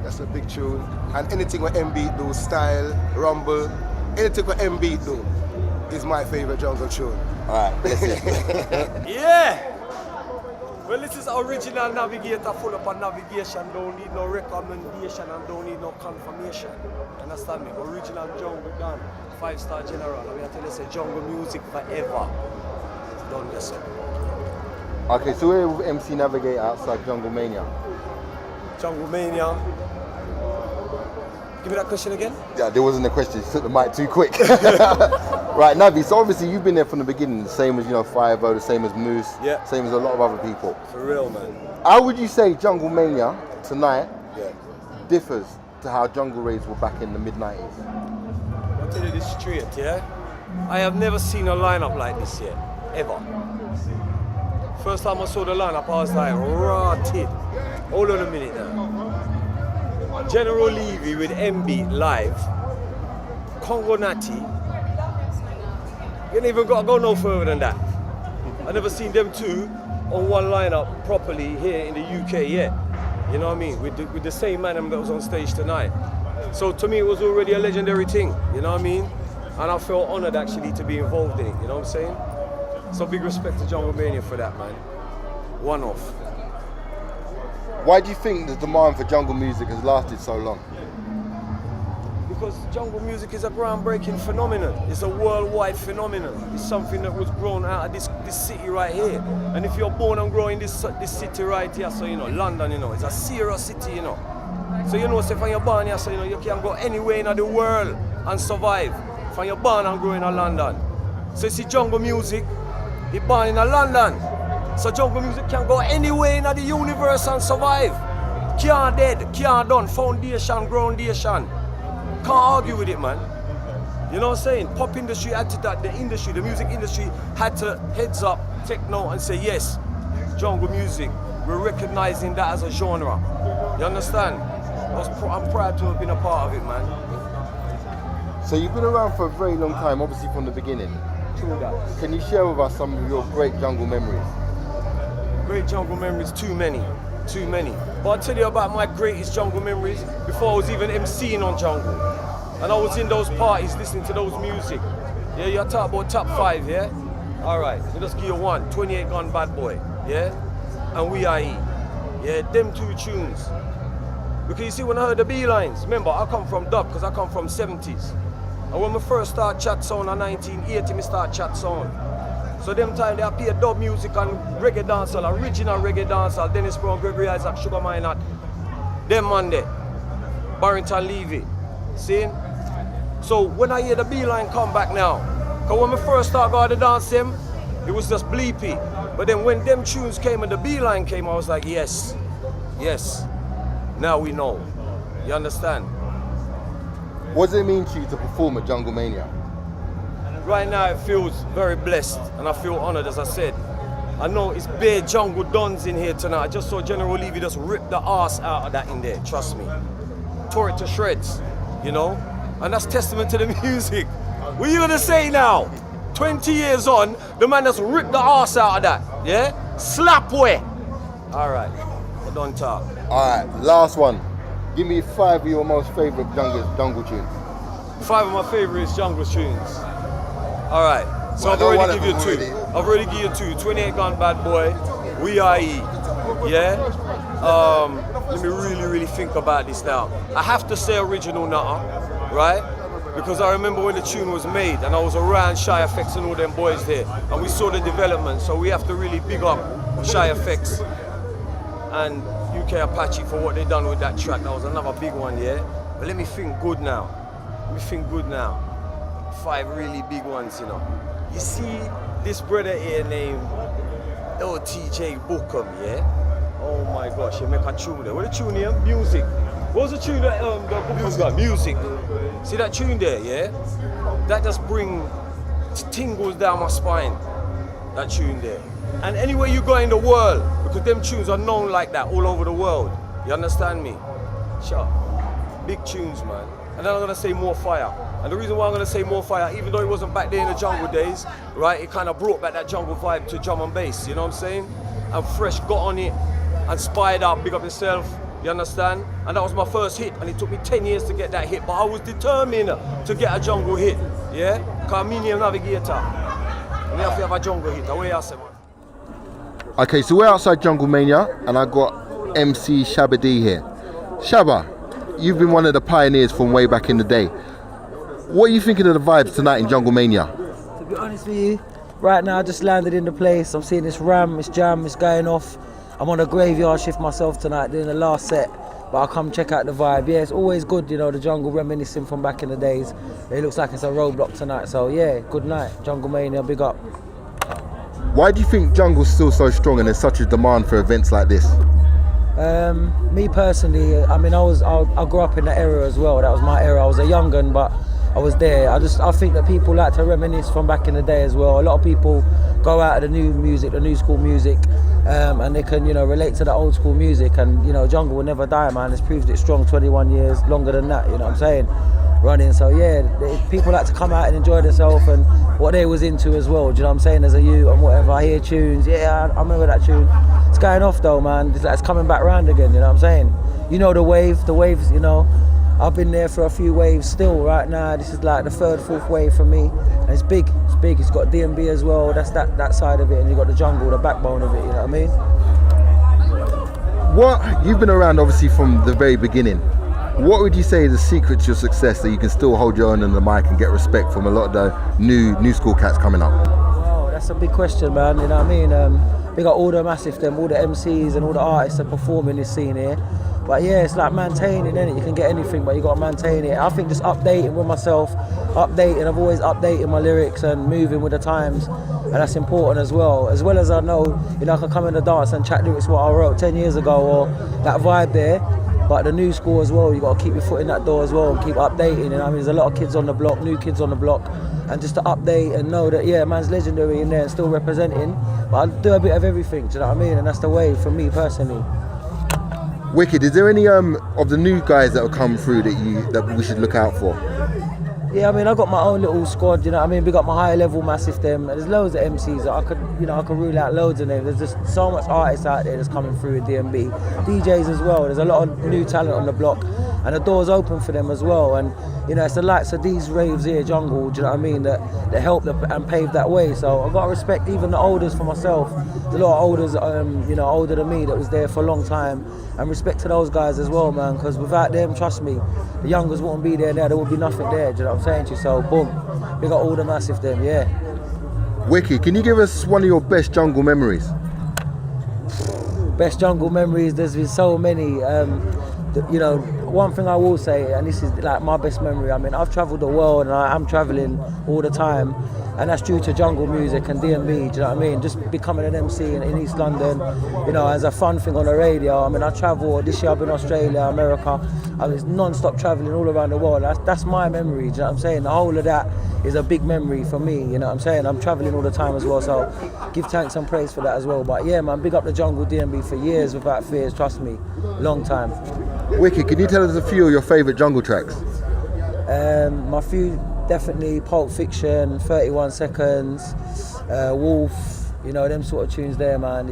that's a big tune. And anything with M-Beat do, Style, Rumble, anything with M-Beat do is my favourite jungle tune. Alright, bless it. Yeah! Well, this is original navigator, full up on navigation, don't need no recommendation and don't need no confirmation. Understand me? Original jungle done, 5-star general. I mean, I tell you, say jungle music forever. Don't guess it. Okay, so we're with MC Navigator outside Jungle Mania. Jungle Mania. Give me that question again. Yeah, there wasn't a question. You took the mic too quick. Right, Navi, so obviously you've been there from the beginning, the same as, Firevo, the same as Moose, same as a lot of other people. For real, man. How would you say Jungle Mania tonight differs to how jungle raids were back in the mid-90s? I'll tell you this straight, yeah? I have never seen a lineup like this yet, ever. First time I saw the lineup, I was like, rotted. Hold on a minute now. General Levy with MB live, Congo Natty, You ain't even got to go no further than that. I never seen them two on one lineup properly here in the UK yet. You know what I mean? With the same man that was on stage tonight. So to me, it was already a legendary thing. You know what I mean? And I felt honoured actually to be involved in it. You know what I'm saying? So big respect to Jungle Mania for that, man. One off. Why do you think the demand for jungle music has lasted so long? Because jungle music is a groundbreaking phenomenon. It's a worldwide phenomenon. It's something that was grown out of this city right here. And if you're born and grown in this city right here, so you know, London, you know, it's a serious city, you know. So you know, say when you're born here, so you know, you can go anywhere in the world and survive. When you're born and grown in London. So you see jungle music, you're born in London. So jungle music can go anywhere in the universe and survive. Can't dead, can't done, foundation, groundation. Can't argue with it, man. You know what I'm saying? Pop industry had to that, the music industry had to heads up, take note and say, yes, jungle music, we're recognizing that as a genre. You understand? I'm proud to have been a part of it, man. So you've been around for a very long time, obviously from the beginning. True that. Can you share with us some of your great jungle memories? Great jungle memories, too many. But I'll tell you about my greatest jungle memories before I was even MCing on jungle. And I was in those parties listening to those music. Yeah, you're talking about top 5, yeah? Alright, so let's give you one. 28 Gun Bad Boy, yeah? And We Are E. Yeah, them two tunes. Because you see, when I heard the B-lines, remember, I come from dub because I come from 70s. And when I first started Chat Sound in 1980, I start Chat Sound. So them time they appear dub music and reggae dancehall, original reggae dancehall, Dennis Brown, Gregory Isaac, Sugar Minot, them man there, Barrington Levy, see? So when I hear the B-line come back now, because when I first started going to dance them, it was just bleepy. But then when them tunes came and the B-line came, I was like, yes, now we know. You understand? What does it mean to you to perform at Jungle Mania? Right now it feels very blessed and I feel honoured, as I said. I know it's bare jungle dons in here tonight. I just saw General Levy just rip the arse out of that in there, trust me. Tore it to shreds, you know? And that's testament to the music. What are you gonna say now? 20 years on, the man just ripped the arse out of that, yeah? Slap way. All right, don't talk. All right, last one. Give me 5 of your most favourite jungle tunes. 5 of my favourite jungle tunes. All right, so I've already given you 2. I've already given you 2. 28 Gun Bad Boy, We Are E, yeah? Let me really think about this now. I have to say original Nutter, right? Because I remember when the tune was made and I was around Shy FX and all them boys there and we saw the development, so we have to really big up Shy FX and UK Apache for what they done with that track. That was another big one, yeah? But let me think good now. 5 really big ones, you know. You see this brother here named LTJ Bookham, yeah? Oh my gosh, he make a tune there. What the tune here? Music. What was the tune that the Bookham got? Music. See that tune there, yeah? That just bring tingles down my spine. That tune there. And anywhere you go in the world, because them tunes are known like that all over the world. You understand me? Sure. Big tunes, man. And then I'm gonna say More Fire. And the reason why I'm gonna say More Fire, even though it wasn't back there in the jungle days, right? It kind of brought back that jungle vibe to drum and bass, you know what I'm saying? And Fresh got on it and spied up, big up himself, you understand? And that was my first hit, and it took me 10 years to get that hit, but I was determined to get a jungle hit, yeah? Because MANIA Navigator. And have to have a jungle hit, the way I say, man. Okay, so we're outside Jungle Mania, and I got MC Shabba D here. Shabba, you've been one of the pioneers from way back in the day. What are you thinking of the vibes tonight in Jungle Mania? To be honest with you, right now I just landed in the place. I'm seeing this ram, this jam, it's going off. I'm on a graveyard shift myself tonight, doing the last set. But I'll come check out the vibe. Yeah, it's always good, you know, the jungle reminiscing from back in the days. It looks like it's a roadblock tonight. So yeah, good night. Jungle Mania, big up. Why do you think jungle's still so strong and there's such a demand for events like this? Me personally, I mean, I grew up in that era as well. That was my era. I was a young gun, but I was there. I think that people like to reminisce from back in the day as well. A lot of people go out of the new music, the new school music, and they can, relate to the old school music. And jungle will never die, man. It's proved it strong. 21 years, longer than that. You know what I'm saying? Running. So yeah, people like to come out and enjoy themselves and what they was into as well. Do you know what I'm saying? As a youth and whatever, I hear tunes. Yeah, I remember that tune. It's going off though, man. It's coming back round again. You know what I'm saying? The waves. I've been there for a few waves still right now. This is like the third, fourth wave for me. And it's big. It's got DMB as well. That's that side of it. And you've got the jungle, the backbone of it, you know what I mean? You've been around obviously from the very beginning. What would you say is the secret to your success that you can still hold your own on the mic and get respect from a lot of the new school cats coming up? Wow, that's a big question, man. You know what I mean? We got all the massive all the MCs and all the artists that perform in this scene here. But yeah, it's like maintaining, innit? You can get anything, but you got to maintain it. I think just updating with myself, I've always updating my lyrics and moving with the times, and that's important as well. As well as I know, I can come in the dance and chat lyrics what I wrote 10 years ago, or that vibe there. But the new school as well, you got to keep your foot in that door as well and keep updating. There's a lot of kids on the block, new kids on the block, and just to update and know that man's legendary in there and still representing. But I do a bit of everything, do you know what I mean? And that's the way for me personally. Wicked. Is there any of the new guys that will come through that we should look out for? Yeah, I got my own little squad, you know what I mean? We got my high level massive them. There's loads of MCs that I could rule out loads of them. There's just so much artists out there that's coming through with DMB. DJs as well. There's a lot of new talent on the block and the door's open for them as well. And it's the likes of these raves here, jungle, do you know what I mean, that help and pave that way. So I've got to respect even the olders for myself. There's a lot of olders, older than me that was there for a long time. And respect to those guys as well, man, because without them, trust me, the youngers wouldn't be there now. There would be nothing there, do you know what I'm saying to you? So boom, we got all the massive them, yeah. Wicked, can you give us one of your best jungle memories? Best jungle memories, there's been so many. One thing I will say, and this is like my best memory, I've travelled the world and I am travelling all the time, and that's due to jungle music and DMB, do you know what I mean? Just becoming an MC in East London, as a fun thing on the radio. I travel, this year I've been Australia, America, it's non-stop travelling all around the world. That's my memory, do you know what I'm saying? The whole of that is a big memory for me, you know what I'm saying? I'm travelling all the time as well, so give thanks and praise for that as well. But yeah, man, big up the jungle DMB for years without fears, trust me, long time. Wicked, can you tell us a few of your favourite jungle tracks? My few, definitely Pulp Fiction, 31 Seconds, Wolf, them sort of tunes there, man,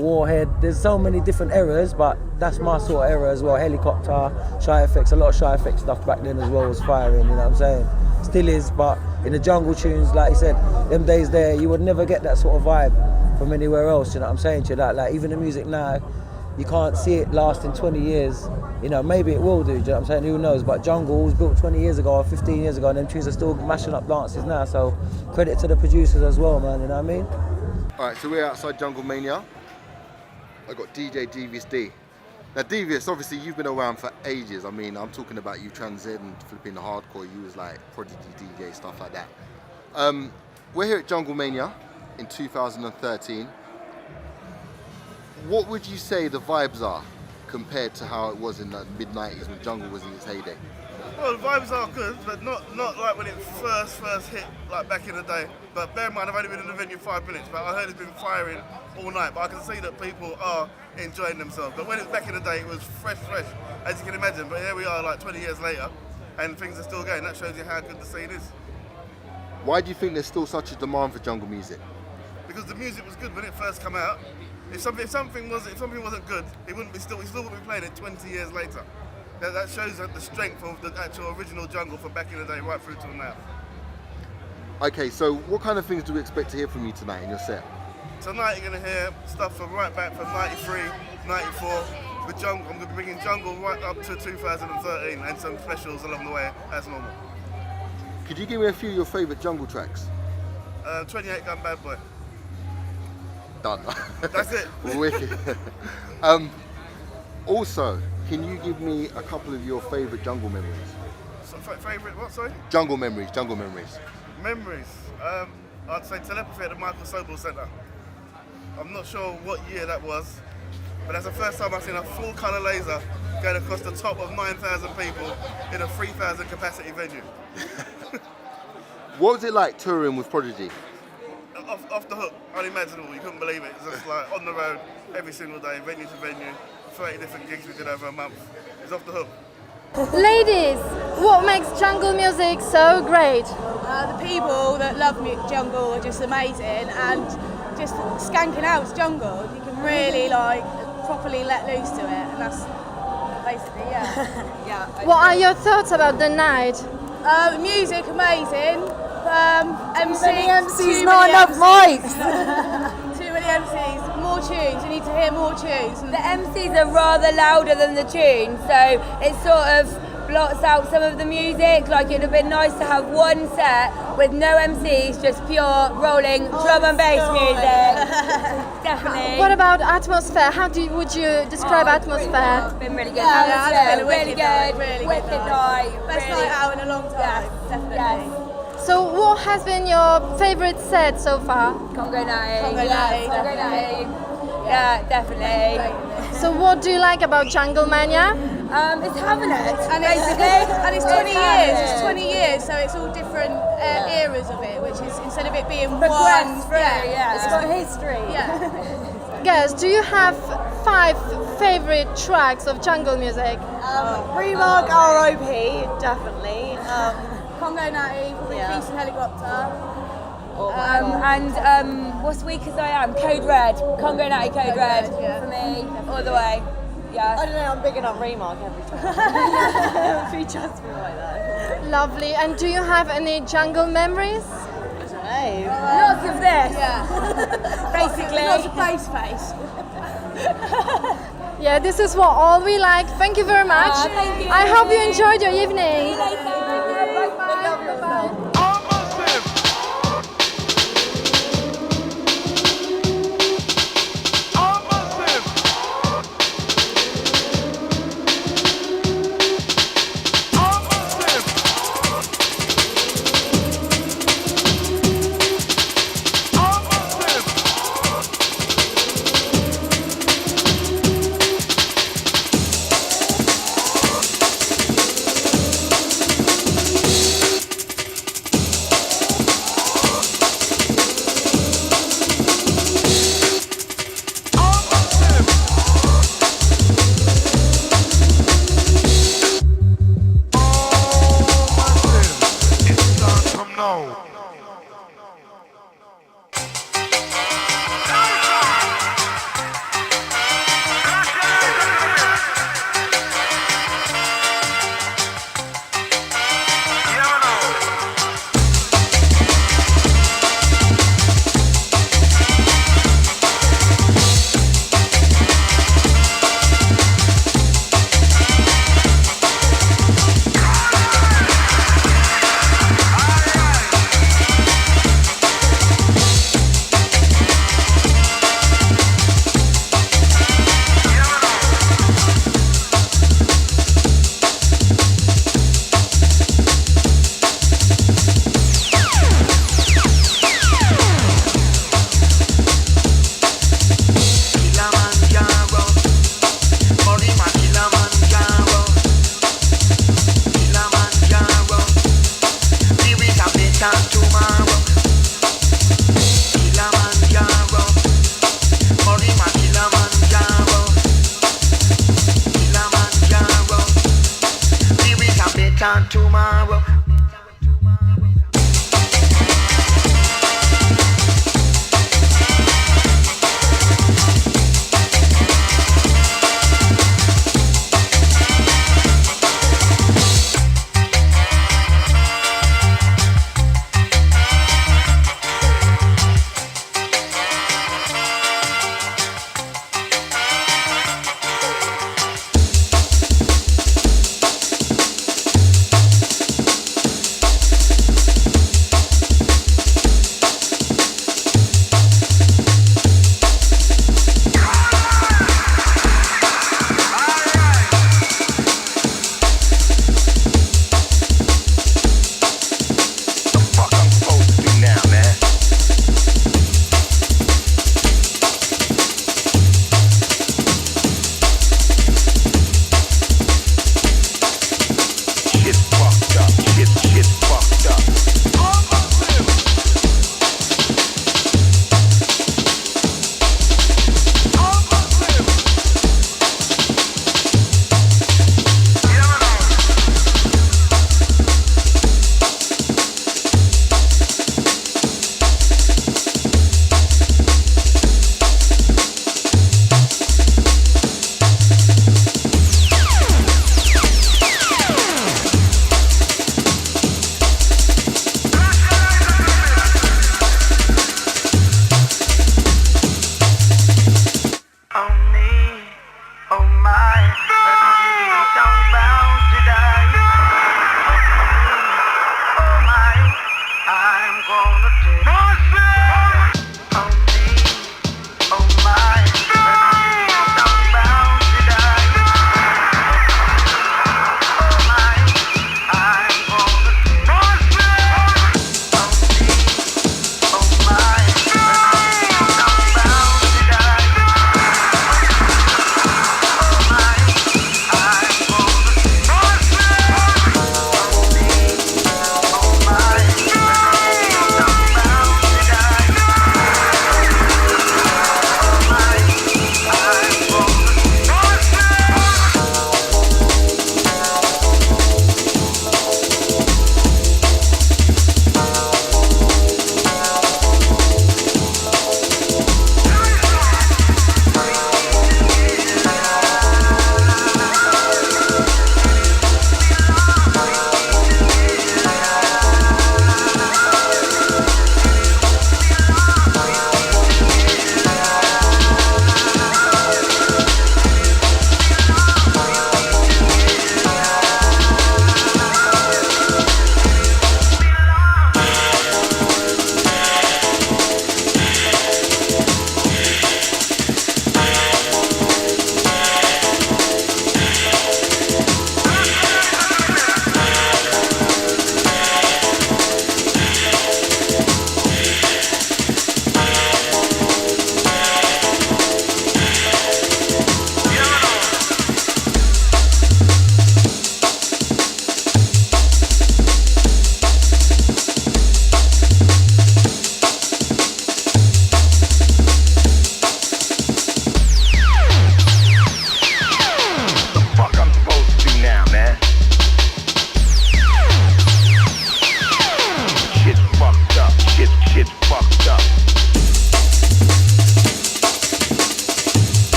Warhead. There's so many different eras, but that's my sort of era as well. Helicopter, Shy Effects, a lot of Shy Effects stuff back then as well was firing, you know what I'm saying? Still is, but in the jungle tunes, like you said, them days there, you would never get that sort of vibe from anywhere else, you know what I'm saying to you? Like even the music now, you can't see it lasting 20 years. Maybe it will do, do you know what I'm saying? Who knows? But jungle was built 20 years ago or 15 years ago, and them tunes are still mashing up dances now. So credit to the producers as well, man, you know what I mean? All right, so we're outside Jungle Mania. I got DJ Devious D. Now Devious, obviously you've been around for ages. I'm talking about you transcend flipping the hardcore. You was like Prodigy DJ, stuff like that. We're here at Jungle Mania in 2013. What would you say the vibes are compared to how it was in the mid-90s when jungle was in its heyday? Well, the vibes are good, but not like when it first hit, like back in the day. But bear in mind, I've only been in the venue 5 minutes, but I heard it's been firing all night. But I can see that people are enjoying themselves. But when it was back in the day, it was fresh, as you can imagine. But here we are, like 20 years later, and things are still going. That shows you how good the scene is. Why do you think there's still such a demand for jungle music? Because the music was good when it first came out. If something wasn't good, we still wouldn't be playing it 20 years later. That shows the strength of the actual original jungle from back in the day right through till now. Okay, so what kind of things do we expect to hear from you tonight in your set? Tonight you're going to hear stuff from right back from 93, 94. With jungle, I'm going to be bringing jungle right up to 2013 and some specials along the way as normal. Could you give me a few of your favourite jungle tracks? 28 Gun Bad Boy. Done. That's it. Wicked. Also, can you give me a couple of your favourite jungle memories? Favourite what, sorry? Jungle memories. Memories. I'd say Telepathy at the Michael Sobel Centre. I'm not sure what year that was, but that's the first time I've seen a full colour laser going across the top of 9,000 people in a 3,000 capacity venue. What was it like touring with Prodigy? Off the hook, unimaginable. You couldn't believe it. It's just like on the road every single day, venue to venue, 30 different gigs we did over a month. It's off the hook. Ladies, what makes jungle music so great? The people that love jungle are just amazing, and just skanking out to jungle, you can really like properly let loose to it, and that's basically yeah. What are your thoughts about the night? Music amazing. MCs, not enough mics. Too many MCs. More tunes. We need to hear more tunes. The MCs are rather louder than the tunes, so it sort of blots out some of the music. Like, it'd have been nice to have one set with no MCs, just pure rolling drum and bass music. Definitely. What about atmosphere? How would you describe atmosphere? It's been really good. Yeah, it's been really good. Really Wicked good night. Best really. night out in a long time. Definitely. So what has been your favorite set so far? Congo Natty. Congo Natty, Congo Natty. Yeah, definitely. So what do you like about Jungle Mania? It's having it, and basically. It's 20 years. It's 20 years, so it's all different eras of it, which is, instead of it being one, it's got history. Yeah. Guys, do you have 5 favorite tracks of jungle music? Remark R.O.P. definitely. Congo Natty, probably Peace and Helicopter. And what's Weak As I Am? Code Red. Congo Natty Code Red. For me, all the way. Yeah. I don't know, I'm bigging up Remark every time. She just me like that. Lovely. And do you have any jungle memories? I don't know. Lots of this. Yeah. Basically. Lots of bass face. Yeah, this is what all we like. Thank you very much. Thank you. I hope you enjoyed your evening. See you later. Bye-bye. Tomorrow